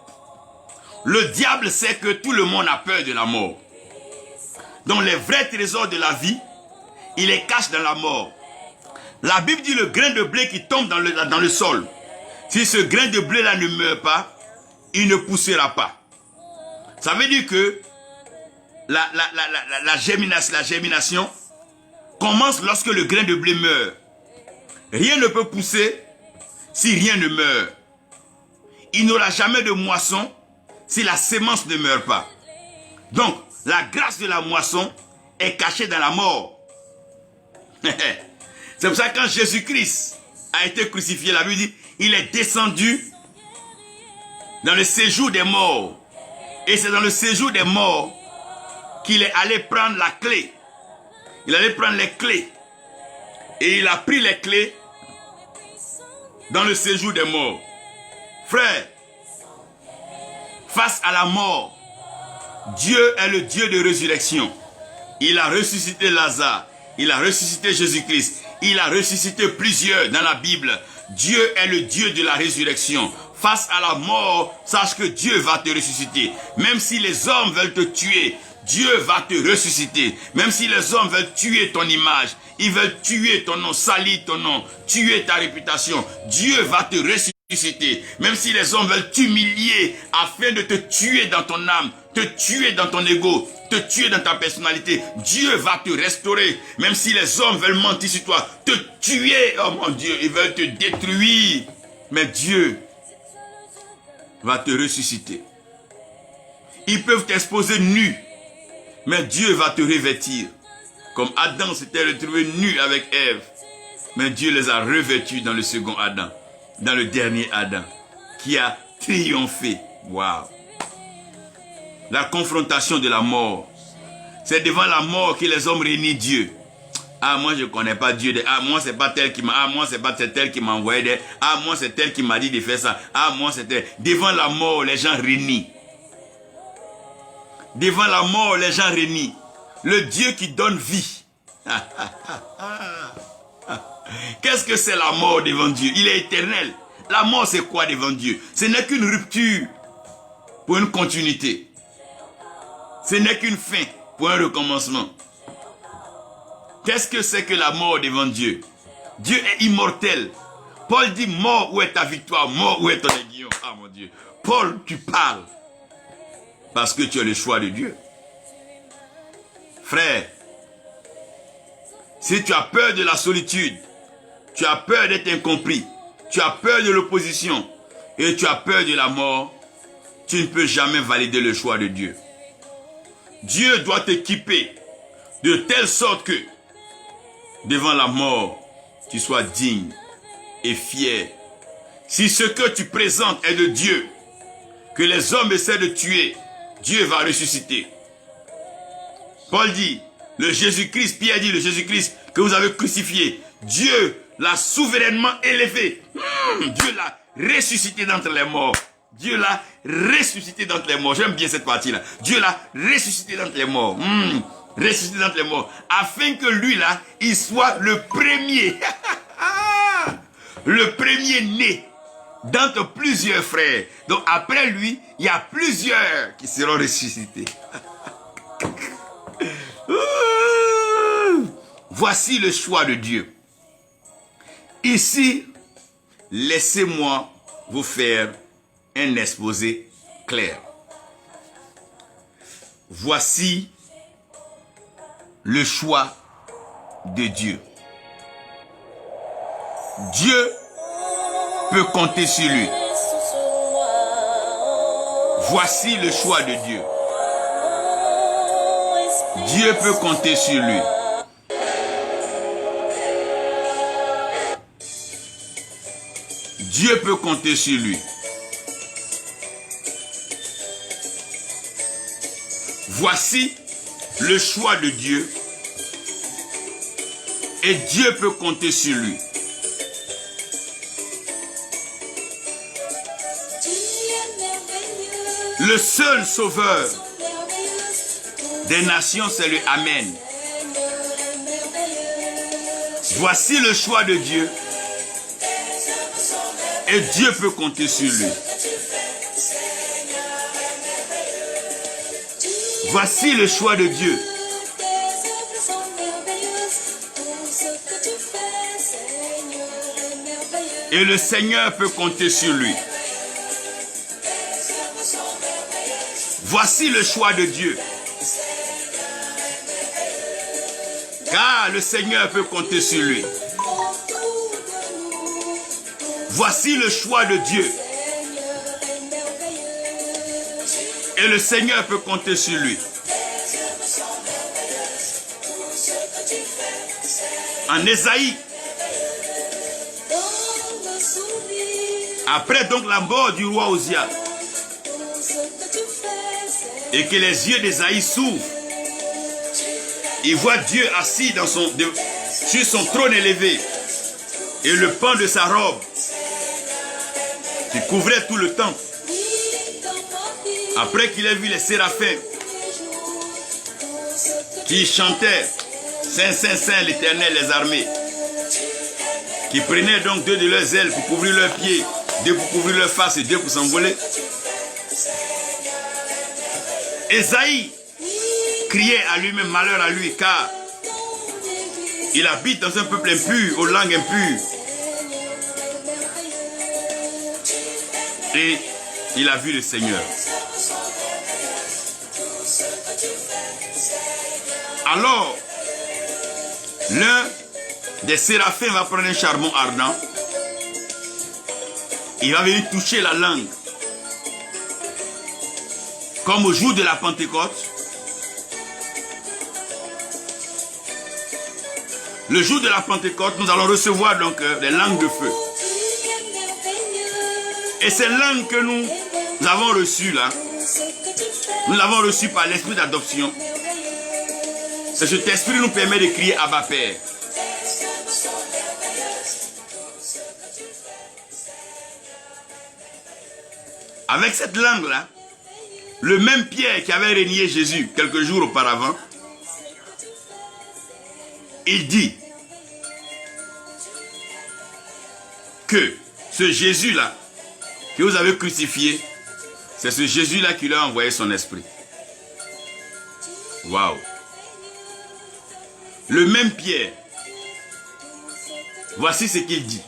le diable sait que tout le monde a peur de la mort. Donc les vrais trésors de la vie, il les cache dans la mort. La Bible dit le grain de blé qui tombe dans le sol. Si ce grain de blé-là ne meurt pas, il ne poussera pas. Ça veut dire que la germination commence lorsque le grain de blé meurt. Rien ne peut pousser si rien ne meurt. Il n'aura jamais de moisson si la sémence ne meurt pas. Donc, la grâce de la moisson est cachée dans la mort. C'est pour ça que quand Jésus-Christ a été crucifié, la Bible dit, il est descendu dans le séjour des morts. Et c'est dans le séjour des morts qu'il est allé prendre la clé. Il allait prendre les clés. Et il a pris les clés dans le séjour des morts. Frère, face à la mort, Dieu est le Dieu de résurrection. Il a ressuscité Lazare. Il a ressuscité Jésus-Christ. Il a ressuscité plusieurs dans la Bible. Dieu est le Dieu de la résurrection. Face à la mort, sache que Dieu va te ressusciter. Même si les hommes veulent te tuer, Dieu va te ressusciter. Même si les hommes veulent tuer ton image, ils veulent tuer ton nom, salir ton nom, tuer ta réputation, Dieu va te ressusciter. Même si les hommes veulent t'humilier afin de te tuer dans ton âme, te tuer dans ton ego, te tuer dans ta personnalité, Dieu va te restaurer. Même si les hommes veulent mentir sur toi, te tuer, oh mon Dieu, ils veulent te détruire. Mais Dieu va te ressusciter. Ils peuvent t'exposer nu, mais Dieu va te revêtir. Comme Adam s'était retrouvé nu avec Ève. Mais Dieu les a revêtus dans le second Adam, dans le dernier Adam, qui a triomphé. Waouh! La confrontation de la mort. C'est devant la mort que les hommes réunissent Dieu. Ah, moi, je ne connais pas Dieu. Ah, moi, c'est pas tel qui m'a... Ah, moi, c'est pas tel qui m'a envoyé. Ah, moi, c'est tel qui m'a dit de faire ça. Ah, moi, c'est tel... Devant la mort, les gens réunissent. Devant la mort, les gens réunissent. Le Dieu qui donne vie. Qu'est-ce que c'est la mort devant Dieu? Il est éternel. La mort, c'est quoi devant Dieu? Ce n'est qu'une rupture pour une continuité. Ce n'est qu'une fin pour un recommencement. Qu'est-ce que c'est que la mort devant Dieu? Dieu est immortel. Paul dit, mort, où est ta victoire? Mort, où est ton aiguillon? Ah mon Dieu. Paul, tu parles. Parce que tu as le choix de Dieu. Frère, si tu as peur de la solitude, tu as peur d'être incompris, tu as peur de l'opposition et tu as peur de la mort, tu ne peux jamais valider le choix de Dieu. Dieu doit t'équiper de telle sorte que devant la mort, tu sois digne et fier. Si ce que tu présentes est de Dieu, que les hommes essaient de tuer, Dieu va ressusciter. Paul dit, le Jésus-Christ, Pierre dit, le Jésus-Christ que vous avez crucifié, Dieu l'a souverainement élevé. Dieu l'a ressuscité d'entre les morts. Dieu l'a ressuscité d'entre les morts. J'aime bien cette partie-là. Dieu l'a ressuscité d'entre les morts. Ressuscité d'entre les morts. Afin que lui, là, il soit le premier. Le premier né d'entre plusieurs frères. Donc après lui, il y a plusieurs qui seront ressuscités. Voici le choix de Dieu. Ici, laissez-moi vous faire un exposé clair. Voici le choix de Dieu. Dieu peut compter sur lui. Voici le choix de Dieu. Dieu peut compter sur lui. Dieu peut compter sur lui. Voici le choix de Dieu. Et Dieu peut compter sur lui. Le seul sauveur des nations, c'est le Amen. Voici le choix de Dieu. Et Dieu peut compter sur lui. Voici le choix de Dieu. Et le Seigneur peut compter sur lui. Voici le choix de Dieu. Car le Seigneur peut compter sur lui. Voici le choix de Dieu. Et le Seigneur peut compter sur lui. En Ésaïe, après donc la mort du roi Osia, et que les yeux d'Ésaïe s'ouvrent, il voit Dieu assis sur son trône élevé, et le pan de sa robe qui couvrait tout le temple. Après qu'il ait vu les séraphins qui chantaient Saint, Saint, Saint, l'Éternel, les armées, qui prenaient donc deux de leurs ailes pour couvrir leurs pieds, deux pour couvrir leur face et deux pour s'envoler. Ésaïe criait à lui-même, malheur à lui, car il habite dans un peuple impur, aux langues impures. Et il a vu le Seigneur. Alors, l'un des séraphins va prendre un charbon ardent. Il va venir toucher la langue. Comme au jour de la Pentecôte. Le jour de la Pentecôte, nous allons recevoir donc les langues de feu. Et ces langues que nous avons reçues là, nous l'avons reçues par l'esprit d'adoption. Et cet esprit nous permet de crier Abba Père. Avec cette langue-là, le même Pierre qui avait renié Jésus quelques jours auparavant, il dit que ce Jésus-là, que vous avez crucifié, c'est ce Jésus-là qui lui a envoyé son esprit. Waouh! Le même Pierre, voici ce qu'il dit.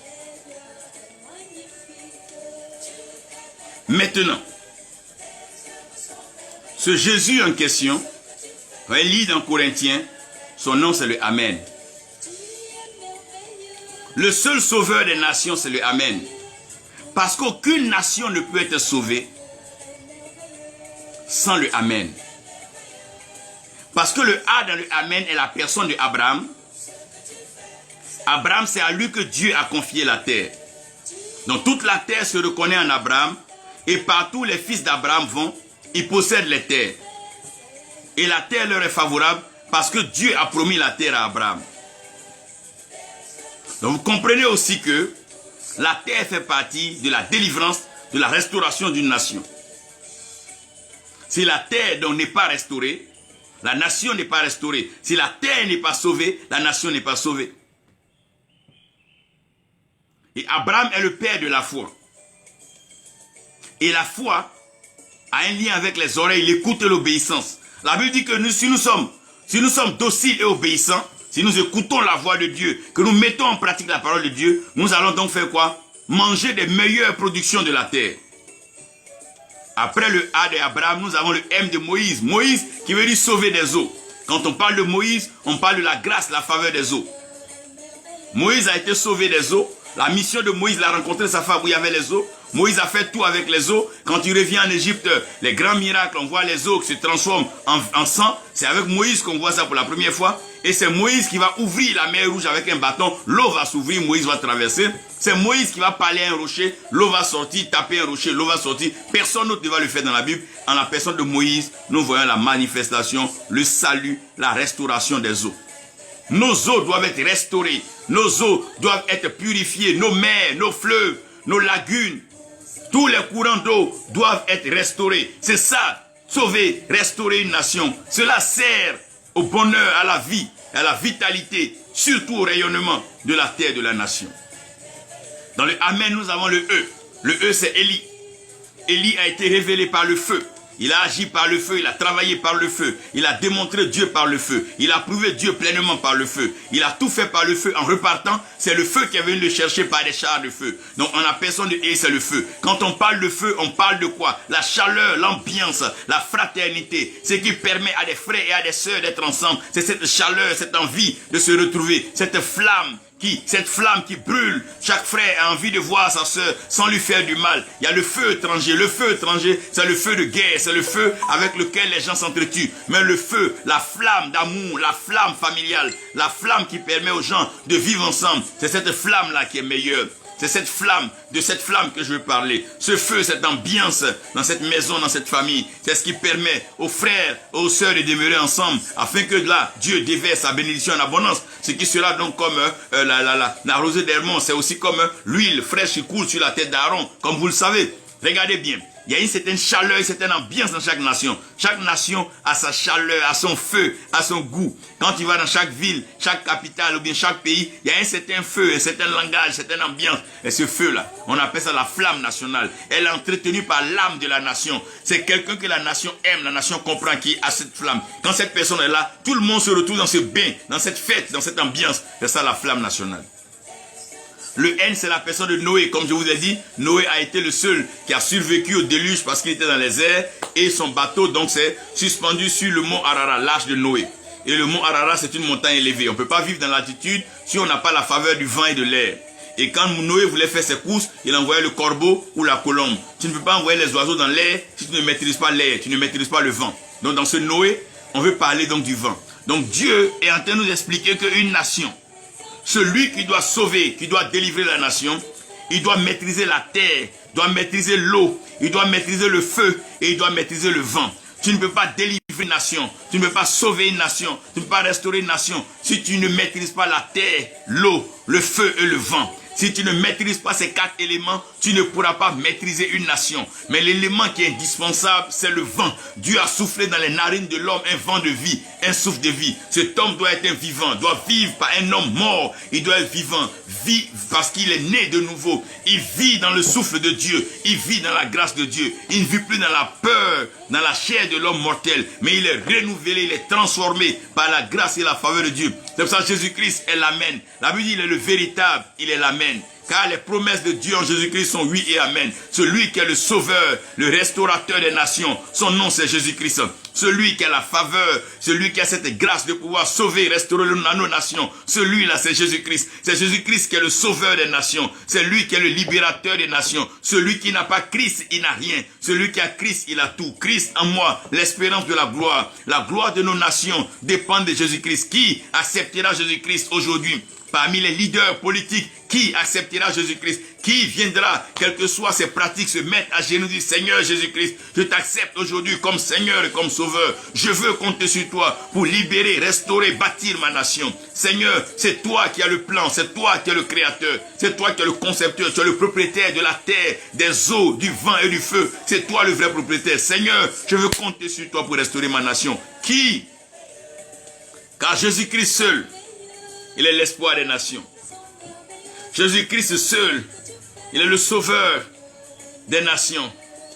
Maintenant, ce Jésus en question, on lit dans Corinthiens, son nom c'est le Amen. Le seul sauveur des nations c'est le Amen. Parce qu'aucune nation ne peut être sauvée sans le Amen. Parce que le A dans le Amen est la personne de Abraham. Abraham, c'est à lui que Dieu a confié la terre. Donc toute la terre se reconnaît en Abraham. Et partout les fils d'Abraham vont, ils possèdent les terres. Et la terre leur est favorable parce que Dieu a promis la terre à Abraham. Donc vous comprenez aussi que la terre fait partie de la délivrance, de la restauration d'une nation. Si la terre donc n'est pas restaurée, la nation n'est pas restaurée. Si la terre n'est pas sauvée, la nation n'est pas sauvée. Et Abraham est le père de la foi. Et la foi a un lien avec les oreilles, l'écoute et l'obéissance. La Bible dit que si nous sommes dociles et obéissants, si nous écoutons la voix de Dieu, que nous mettons en pratique la parole de Dieu, nous allons donc faire quoi? Manger des meilleures productions de la terre. Après le A d'Abraham, nous avons le M de Moïse. Moïse qui veut dire sauver des eaux. Quand on parle de Moïse, on parle de la grâce, la faveur des eaux. Moïse a été sauvé des eaux. La mission de Moïse, il a rencontré sa femme où il y avait les eaux. Moïse a fait tout avec les eaux. Quand il revient en Égypte, les grands miracles, on voit les eaux qui se transforment en sang. C'est avec Moïse qu'on voit ça pour la première fois. Et c'est Moïse qui va ouvrir la mer Rouge avec un bâton. L'eau va s'ouvrir, Moïse va traverser. C'est Moïse qui va parler à un rocher. L'eau va sortir, taper un rocher, l'eau va sortir. Personne d'autre ne va le faire dans la Bible. En la personne de Moïse, nous voyons la manifestation, le salut, la restauration des eaux. Nos eaux doivent être restaurées. Nos eaux doivent être purifiées. Nos mers, nos fleuves, nos lagunes, tous les courants d'eau doivent être restaurés. C'est ça, sauver, restaurer une nation. Cela sert au bonheur, à la vie, à la vitalité, surtout au rayonnement de la terre de la nation. Dans le Amen, nous avons le E. Le E, c'est Élie. Élie a été révélé par le feu. Il a agi par le feu, il a travaillé par le feu, il a démontré Dieu par le feu, il a prouvé Dieu pleinement par le feu, il a tout fait par le feu. En repartant, c'est le feu qui est venu le chercher par des chars de feu. Donc en la personne de Élie, c'est le feu. Quand on parle de feu, on parle de quoi? La chaleur, l'ambiance, la fraternité, ce qui permet à des frères et à des sœurs d'être ensemble. C'est cette chaleur, cette envie de se retrouver, cette flamme qui brûle. Chaque frère a envie de voir sa sœur sans lui faire du mal. Il y a le feu étranger. Le feu étranger, c'est le feu de guerre. C'est le feu avec lequel les gens s'entretuent. Mais le feu, la flamme d'amour, la flamme familiale, la flamme qui permet aux gens de vivre ensemble, c'est cette flamme-là qui est meilleure. C'est de cette flamme que je veux parler. Ce feu, cette ambiance dans cette maison, dans cette famille, c'est ce qui permet aux frères, aux sœurs de demeurer ensemble, afin que là, Dieu déverse sa bénédiction en abondance. Ce qui sera donc comme la rosée d'Hermon, c'est aussi comme l'huile fraîche qui coule sur la tête d'Aaron, comme vous le savez. Regardez bien. Il y a une certaine chaleur, une certaine ambiance dans chaque nation. Chaque nation a sa chaleur, a son feu, a son goût. Quand tu vas dans chaque ville, chaque capitale ou bien chaque pays, il y a un certain feu, un certain langage, une certaine ambiance. Et ce feu-là, on appelle ça la flamme nationale. Elle est entretenue par l'âme de la nation. C'est quelqu'un que la nation aime, la nation comprend qui a cette flamme. Quand cette personne est là, tout le monde se retrouve dans ce bain, dans cette fête, dans cette ambiance. C'est ça la flamme nationale. Le N, c'est la personne de Noé. Comme je vous ai dit, Noé a été le seul qui a survécu au déluge parce qu'il était dans les airs. Et son bateau, donc, s'est suspendu sur le mont Ararat, l'âge de Noé. Et le mont Ararat, c'est une montagne élevée. On ne peut pas vivre dans l'altitude si on n'a pas la faveur du vent et de l'air. Et quand Noé voulait faire ses courses, il envoyait le corbeau ou la colombe. Tu ne peux pas envoyer les oiseaux dans l'air si tu ne maîtrises pas l'air, tu ne maîtrises pas le vent. Donc, dans ce Noé, on veut parler donc du vent. Donc, Dieu est en train de nous expliquer qu'une nation, Celui qui doit sauver, qui doit délivrer la nation, il doit maîtriser la terre, doit maîtriser l'eau, il doit maîtriser le feu et il doit maîtriser le vent. Tu ne peux pas délivrer une nation, tu ne peux pas sauver une nation, tu ne peux pas restaurer une nation si tu ne maîtrises pas la terre, l'eau, le feu et le vent. Si tu ne maîtrises pas ces 4 éléments, tu ne pourras pas maîtriser une nation. Mais l'élément qui est indispensable, c'est le vent. Dieu a soufflé dans les narines de l'homme un vent de vie, un souffle de vie. Cet homme doit être un vivant, doit vivre pas un homme mort. Il doit être vivant, vit parce qu'il est né de nouveau. Il vit dans le souffle de Dieu, il vit dans la grâce de Dieu. Il ne vit plus dans la peur, dans la chair de l'homme mortel. Mais il est renouvelé, il est transformé par la grâce et la faveur de Dieu. C'est pour ça que Jésus-Christ est l'Amen. La Bible dit il est le véritable, il est l'Amen. Car les promesses de Dieu en Jésus-Christ sont oui et amen. Celui qui est le sauveur, le restaurateur des nations, son nom c'est Jésus-Christ. Celui qui a la faveur, celui qui a cette grâce de pouvoir sauver, restaurer nos nations, celui-là c'est Jésus-Christ. C'est Jésus-Christ qui est le sauveur des nations. C'est lui qui est le libérateur des nations. Celui qui n'a pas Christ, il n'a rien. Celui qui a Christ, il a tout. Christ en moi, l'espérance de la gloire. La gloire de nos nations dépend de Jésus-Christ. Qui acceptera Jésus-Christ aujourd'hui? Parmi les leaders politiques, qui acceptera Jésus-Christ? Qui viendra, quelles que soient ses pratiques, se mettre à genoux, dire Seigneur Jésus-Christ, je t'accepte aujourd'hui comme Seigneur et comme Sauveur. Je veux compter sur toi pour libérer, restaurer, bâtir ma nation. Seigneur, c'est toi qui as le plan, c'est toi qui es le créateur, c'est toi qui es le concepteur, tu es le propriétaire de la terre, des eaux, du vent et du feu. C'est toi le vrai propriétaire. Seigneur, je veux compter sur toi pour restaurer ma nation. Qui? Car Jésus-Christ seul, il est l'espoir des nations. Jésus-Christ seul, il est le sauveur des nations.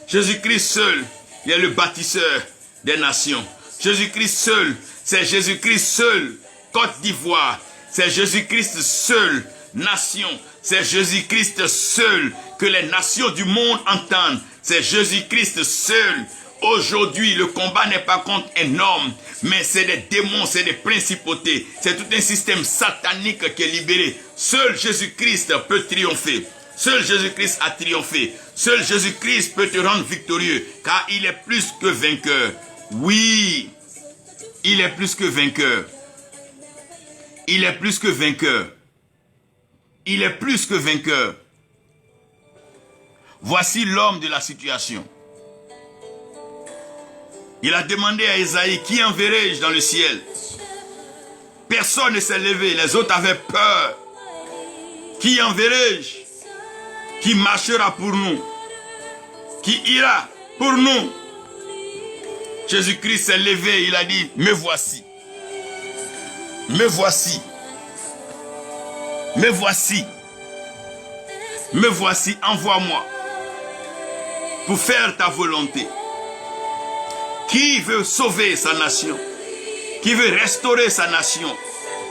Jésus-Christ seul, il est le bâtisseur des nations. Jésus-Christ seul, c'est Jésus-Christ seul, Côte d'Ivoire. C'est Jésus-Christ seul, nation. C'est Jésus-Christ seul, que les nations du monde entendent. C'est Jésus-Christ seul. Aujourd'hui, le combat n'est pas contre un homme, mais c'est des démons, c'est des principautés. C'est tout un système satanique qui est libéré. Seul Jésus-Christ peut triompher. Seul Jésus-Christ a triomphé. Seul Jésus-Christ peut te rendre victorieux, car il est plus que vainqueur. Oui, il est plus que vainqueur. Il est plus que vainqueur. Il est plus que vainqueur. Voici l'homme de la situation. Il a demandé à Esaïe, qui enverrai-je dans le ciel? Personne ne s'est levé, les autres avaient peur. Qui enverrai-je? Qui marchera pour nous? Qui ira pour nous? Jésus-Christ s'est levé, il a dit, me voici. Me voici. Me voici. Me voici, envoie-moi pour faire ta volonté. Qui veut sauver sa nation? Qui veut restaurer sa nation?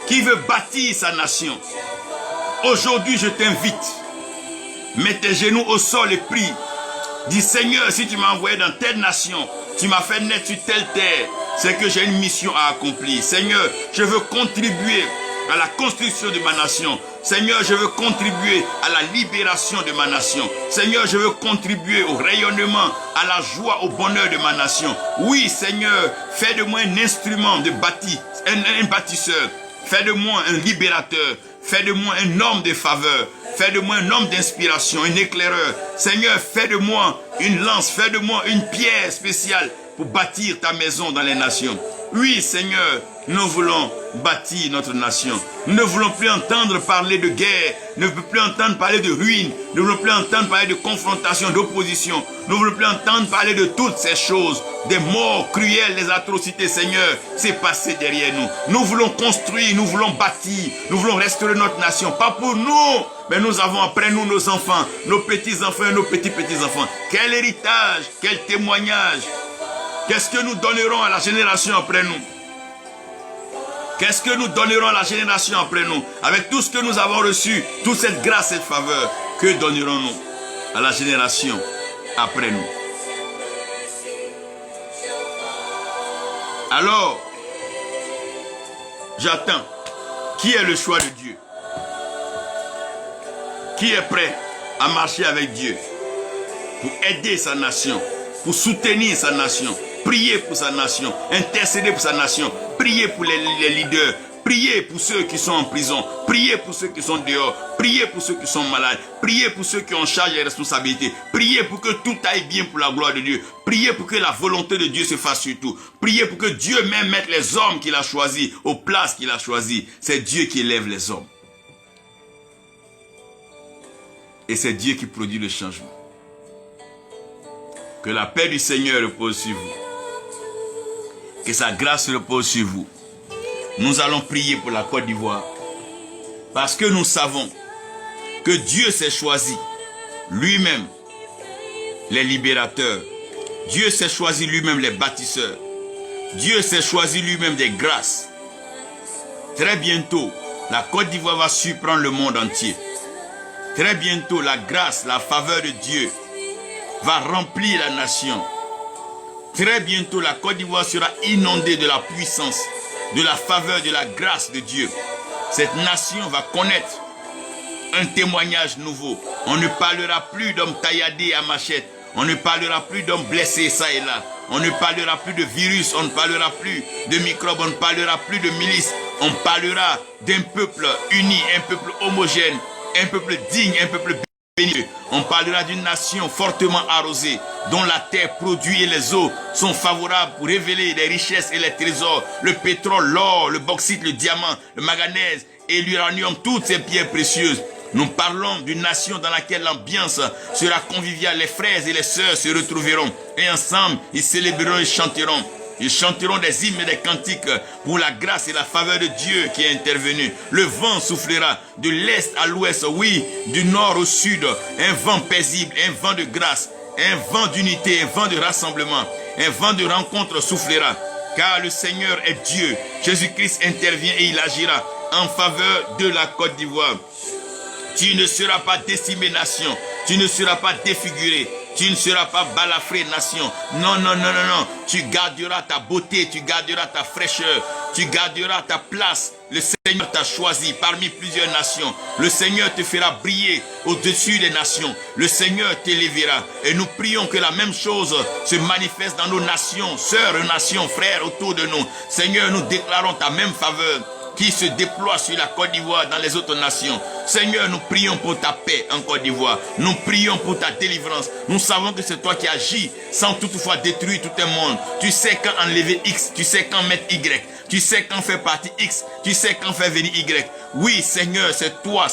Qui veut bâtir sa nation? Aujourd'hui, je t'invite. Mets tes genoux au sol et prie. Dis, Seigneur, si tu m'as envoyé dans telle nation, tu m'as fait naître sur telle terre, c'est que j'ai une mission à accomplir. Seigneur, je veux contribuer à la construction de ma nation. Seigneur, je veux contribuer à la libération de ma nation. Seigneur, je veux contribuer au rayonnement, à la joie, au bonheur de ma nation. Oui, Seigneur, fais de moi un instrument de bâti, un bâtisseur. Fais de moi un libérateur. Fais de moi un homme de faveur. Fais de moi un homme d'inspiration, un éclaireur. Seigneur, fais de moi une lance. Fais de moi une pierre spéciale pour bâtir ta maison dans les nations. Oui, Seigneur, nous voulons bâtir notre nation. Nous ne voulons plus entendre parler de guerre. Nous ne voulons plus entendre parler de ruine. Nous ne voulons plus entendre parler de confrontation, d'opposition. Nous ne voulons plus entendre parler de toutes ces choses. Des morts cruelles, des atrocités, Seigneur. C'est passé derrière nous. Nous voulons construire, nous voulons bâtir. Nous voulons restaurer notre nation. Pas pour nous, mais nous avons après nous nos enfants, nos petits-enfants et nos petits-petits-enfants. Quel héritage, quel témoignage. Qu'est-ce que nous donnerons à la génération après nous? Qu'est-ce que nous donnerons à la génération après nous? Avec tout ce que nous avons reçu, toute cette grâce, cette faveur, que donnerons-nous à la génération après nous? Alors, j'attends. Qui est le choix de Dieu? Qui est prêt à marcher avec Dieu pour aider sa nation, pour soutenir sa nation? Prier pour sa nation, intercéder pour sa nation, prier pour les leaders, Priez pour ceux qui sont en prison. Priez pour ceux qui sont dehors. Priez pour ceux qui sont malades. Priez pour ceux qui ont charge et responsabilités. Priez pour que tout aille bien pour la gloire de Dieu. Priez pour que la volonté de Dieu se fasse sur tout. Priez pour que Dieu même mette les hommes qu'il a choisis aux places qu'il a choisies. C'est Dieu qui élève les hommes. Et c'est Dieu qui produit le changement. Que la paix du Seigneur repose sur vous. Que sa grâce repose sur vous. Nous allons prier pour la Côte d'Ivoire. Parce que nous savons que Dieu s'est choisi lui-même les libérateurs. Dieu s'est choisi lui-même les bâtisseurs. Dieu s'est choisi lui-même des grâces. Très bientôt, la Côte d'Ivoire va surprendre le monde entier. Très bientôt, la grâce, la faveur de Dieu va remplir la nation. Très bientôt, la Côte d'Ivoire sera inondée de la puissance, de la faveur, de la grâce de Dieu. Cette nation va connaître un témoignage nouveau. On ne parlera plus d'hommes tailladés à machette. On ne parlera plus d'hommes blessés ça et là. On ne parlera plus de virus. On ne parlera plus de microbes. On ne parlera plus de milices. On parlera d'un peuple uni, un peuple homogène, un peuple digne, un peuple béni. On parlera d'une nation fortement arrosée, dont la terre produit et les eaux sont favorables pour révéler les richesses et les trésors, le pétrole, l'or, le bauxite, le diamant, le manganèse et l'uranium, toutes ces pierres précieuses. Nous parlons d'une nation dans laquelle l'ambiance sera conviviale, les frères et les sœurs se retrouveront et ensemble ils célébreront et chanteront. Ils chanteront des hymnes et des cantiques pour la grâce et la faveur de Dieu qui est intervenu. Le vent soufflera de l'est à l'ouest, oui, du nord au sud. Un vent paisible, un vent de grâce, un vent d'unité, un vent de rassemblement, un vent de rencontre soufflera. Car le Seigneur est Dieu. Jésus-Christ intervient et il agira en faveur de la Côte d'Ivoire. Tu ne seras pas décimé, nation. Tu ne seras pas défiguré. Tu ne seras pas balafré, nation. Non, non, non, non, non. Tu garderas ta beauté, tu garderas ta fraîcheur, tu garderas ta place. Le Seigneur t'a choisi parmi plusieurs nations. Le Seigneur te fera briller au-dessus des nations. Le Seigneur t'élèvera. Et nous prions que la même chose se manifeste dans nos nations, sœurs, nations, frères autour de nous. Seigneur, nous déclarons ta même faveur qui se déploie sur la Côte d'Ivoire, dans les autres nations. Seigneur, nous prions pour ta paix en Côte d'Ivoire. Nous prions pour ta délivrance. Nous savons que c'est toi qui agis sans toutefois détruire tout un monde. Tu sais quand enlever X, tu sais quand mettre Y. Tu sais quand faire partie X, tu sais quand faire venir Y. Oui, Seigneur, c'est toi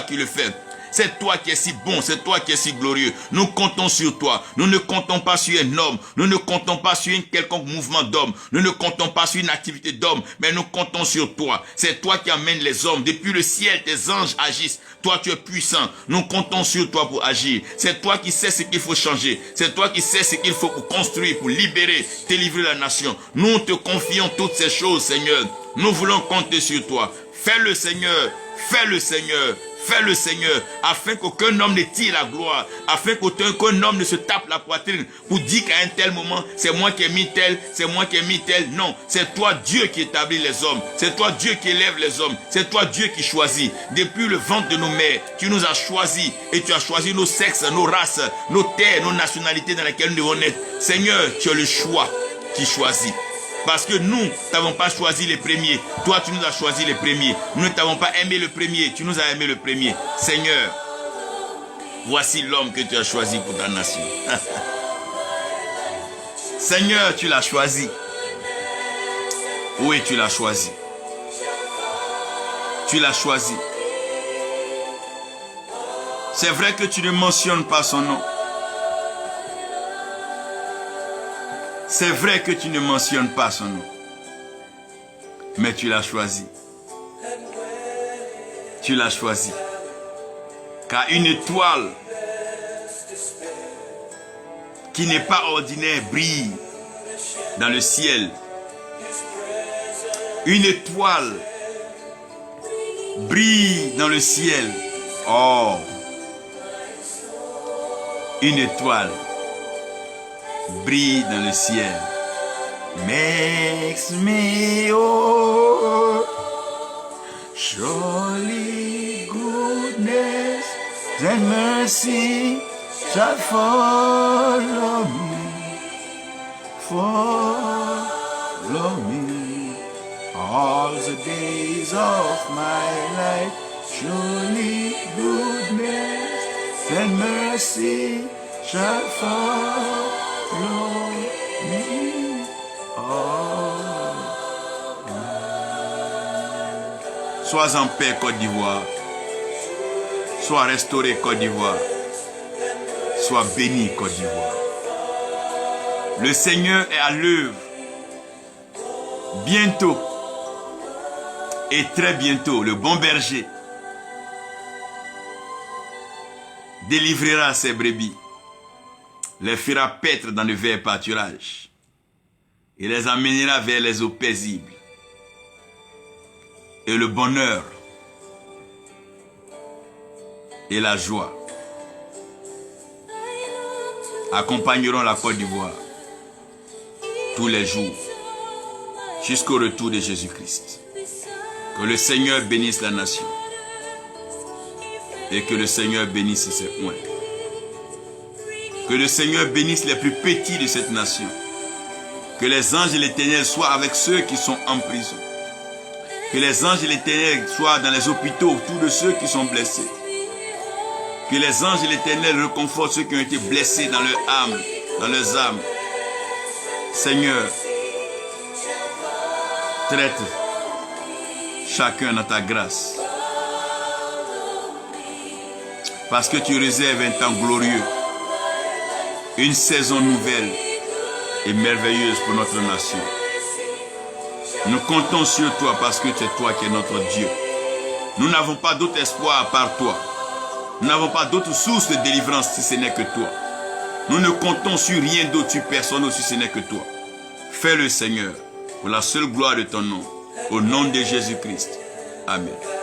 qui le fais. C'est toi qui es si bon, c'est toi qui es si glorieux. Nous comptons sur toi. Nous ne comptons pas sur un homme. Nous ne comptons pas sur un quelconque mouvement d'homme. Nous ne comptons pas sur une activité d'homme. Mais nous comptons sur toi. C'est toi qui amènes les hommes. Depuis le ciel, tes anges agissent. Toi, tu es puissant. Nous comptons sur toi pour agir. C'est toi qui sais ce qu'il faut changer. C'est toi qui sais ce qu'il faut pour construire, pour libérer, délivrer la nation. Nous te confions toutes ces choses, Seigneur. Nous voulons compter sur toi. Fais-le, Seigneur. Fais-le, Seigneur. Fais-le, Seigneur, afin qu'aucun homme ne tire la gloire, afin qu'aucun homme ne se tape la poitrine pour dire qu'à un tel moment, c'est moi qui ai mis tel, c'est moi qui ai mis tel. Non, c'est toi Dieu qui établit les hommes, c'est toi Dieu qui élève les hommes, c'est toi Dieu qui choisit. Depuis le ventre de nos mères, tu nous as choisis et tu as choisi nos sexes, nos races, nos terres, nos nationalités dans lesquelles nous devons naître. Seigneur, tu as le choix qui choisit. Parce que nous n'avons pas choisi les premiers. Toi, tu nous as choisi les premiers. Nous ne t'avons pas aimé le premier. Tu nous as aimé le premier. Seigneur, voici l'homme que tu as choisi pour ta nation. Seigneur, tu l'as choisi. Oui, tu l'as choisi. Tu l'as choisi. C'est vrai que tu ne mentionnes pas son nom. C'est vrai que tu ne mentionnes pas son nom. Mais tu l'as choisi. Tu l'as choisi. Car une étoile qui n'est pas ordinaire brille dans le ciel. Une étoile brille dans le ciel. Oh! Une étoile brille dans le ciel. Makes me oh, surely goodness and mercy shall follow me all the days of my life. Surely goodness and mercy shall follow me. Sois en paix, Côte d'Ivoire. Sois restauré, Côte d'Ivoire. Sois béni, Côte d'Ivoire. Le Seigneur est à l'œuvre. Bientôt, et très bientôt, le bon berger délivrera ses brebis, les fera paître dans le vert pâturage et les amènera vers les eaux paisibles. Et le bonheur et la joie accompagneront la Côte d'Ivoire tous les jours jusqu'au retour de Jésus-Christ. Que le Seigneur bénisse la nation et que le Seigneur bénisse ses coins. Que le Seigneur bénisse les plus petits de cette nation. Que les anges de l'Éternel soient avec ceux qui sont en prison. Que les anges de l'Éternel soient dans les hôpitaux autour de ceux qui sont blessés. Que les anges de l'Éternel réconfortent ceux qui ont été blessés dans leur âme, dans leurs âmes. Seigneur, traite chacun dans ta grâce. Parce que tu réserves un temps glorieux, une saison nouvelle et merveilleuse pour notre nation. Nous comptons sur toi parce que c'est toi qui es notre Dieu. Nous n'avons pas d'autre espoir à part toi. Nous n'avons pas d'autre source de délivrance si ce n'est que toi. Nous ne comptons sur rien d'autre, sur personne d'autre si ce n'est que toi. Fais-le, Seigneur, pour la seule gloire de ton nom. Au nom de Jésus-Christ. Amen.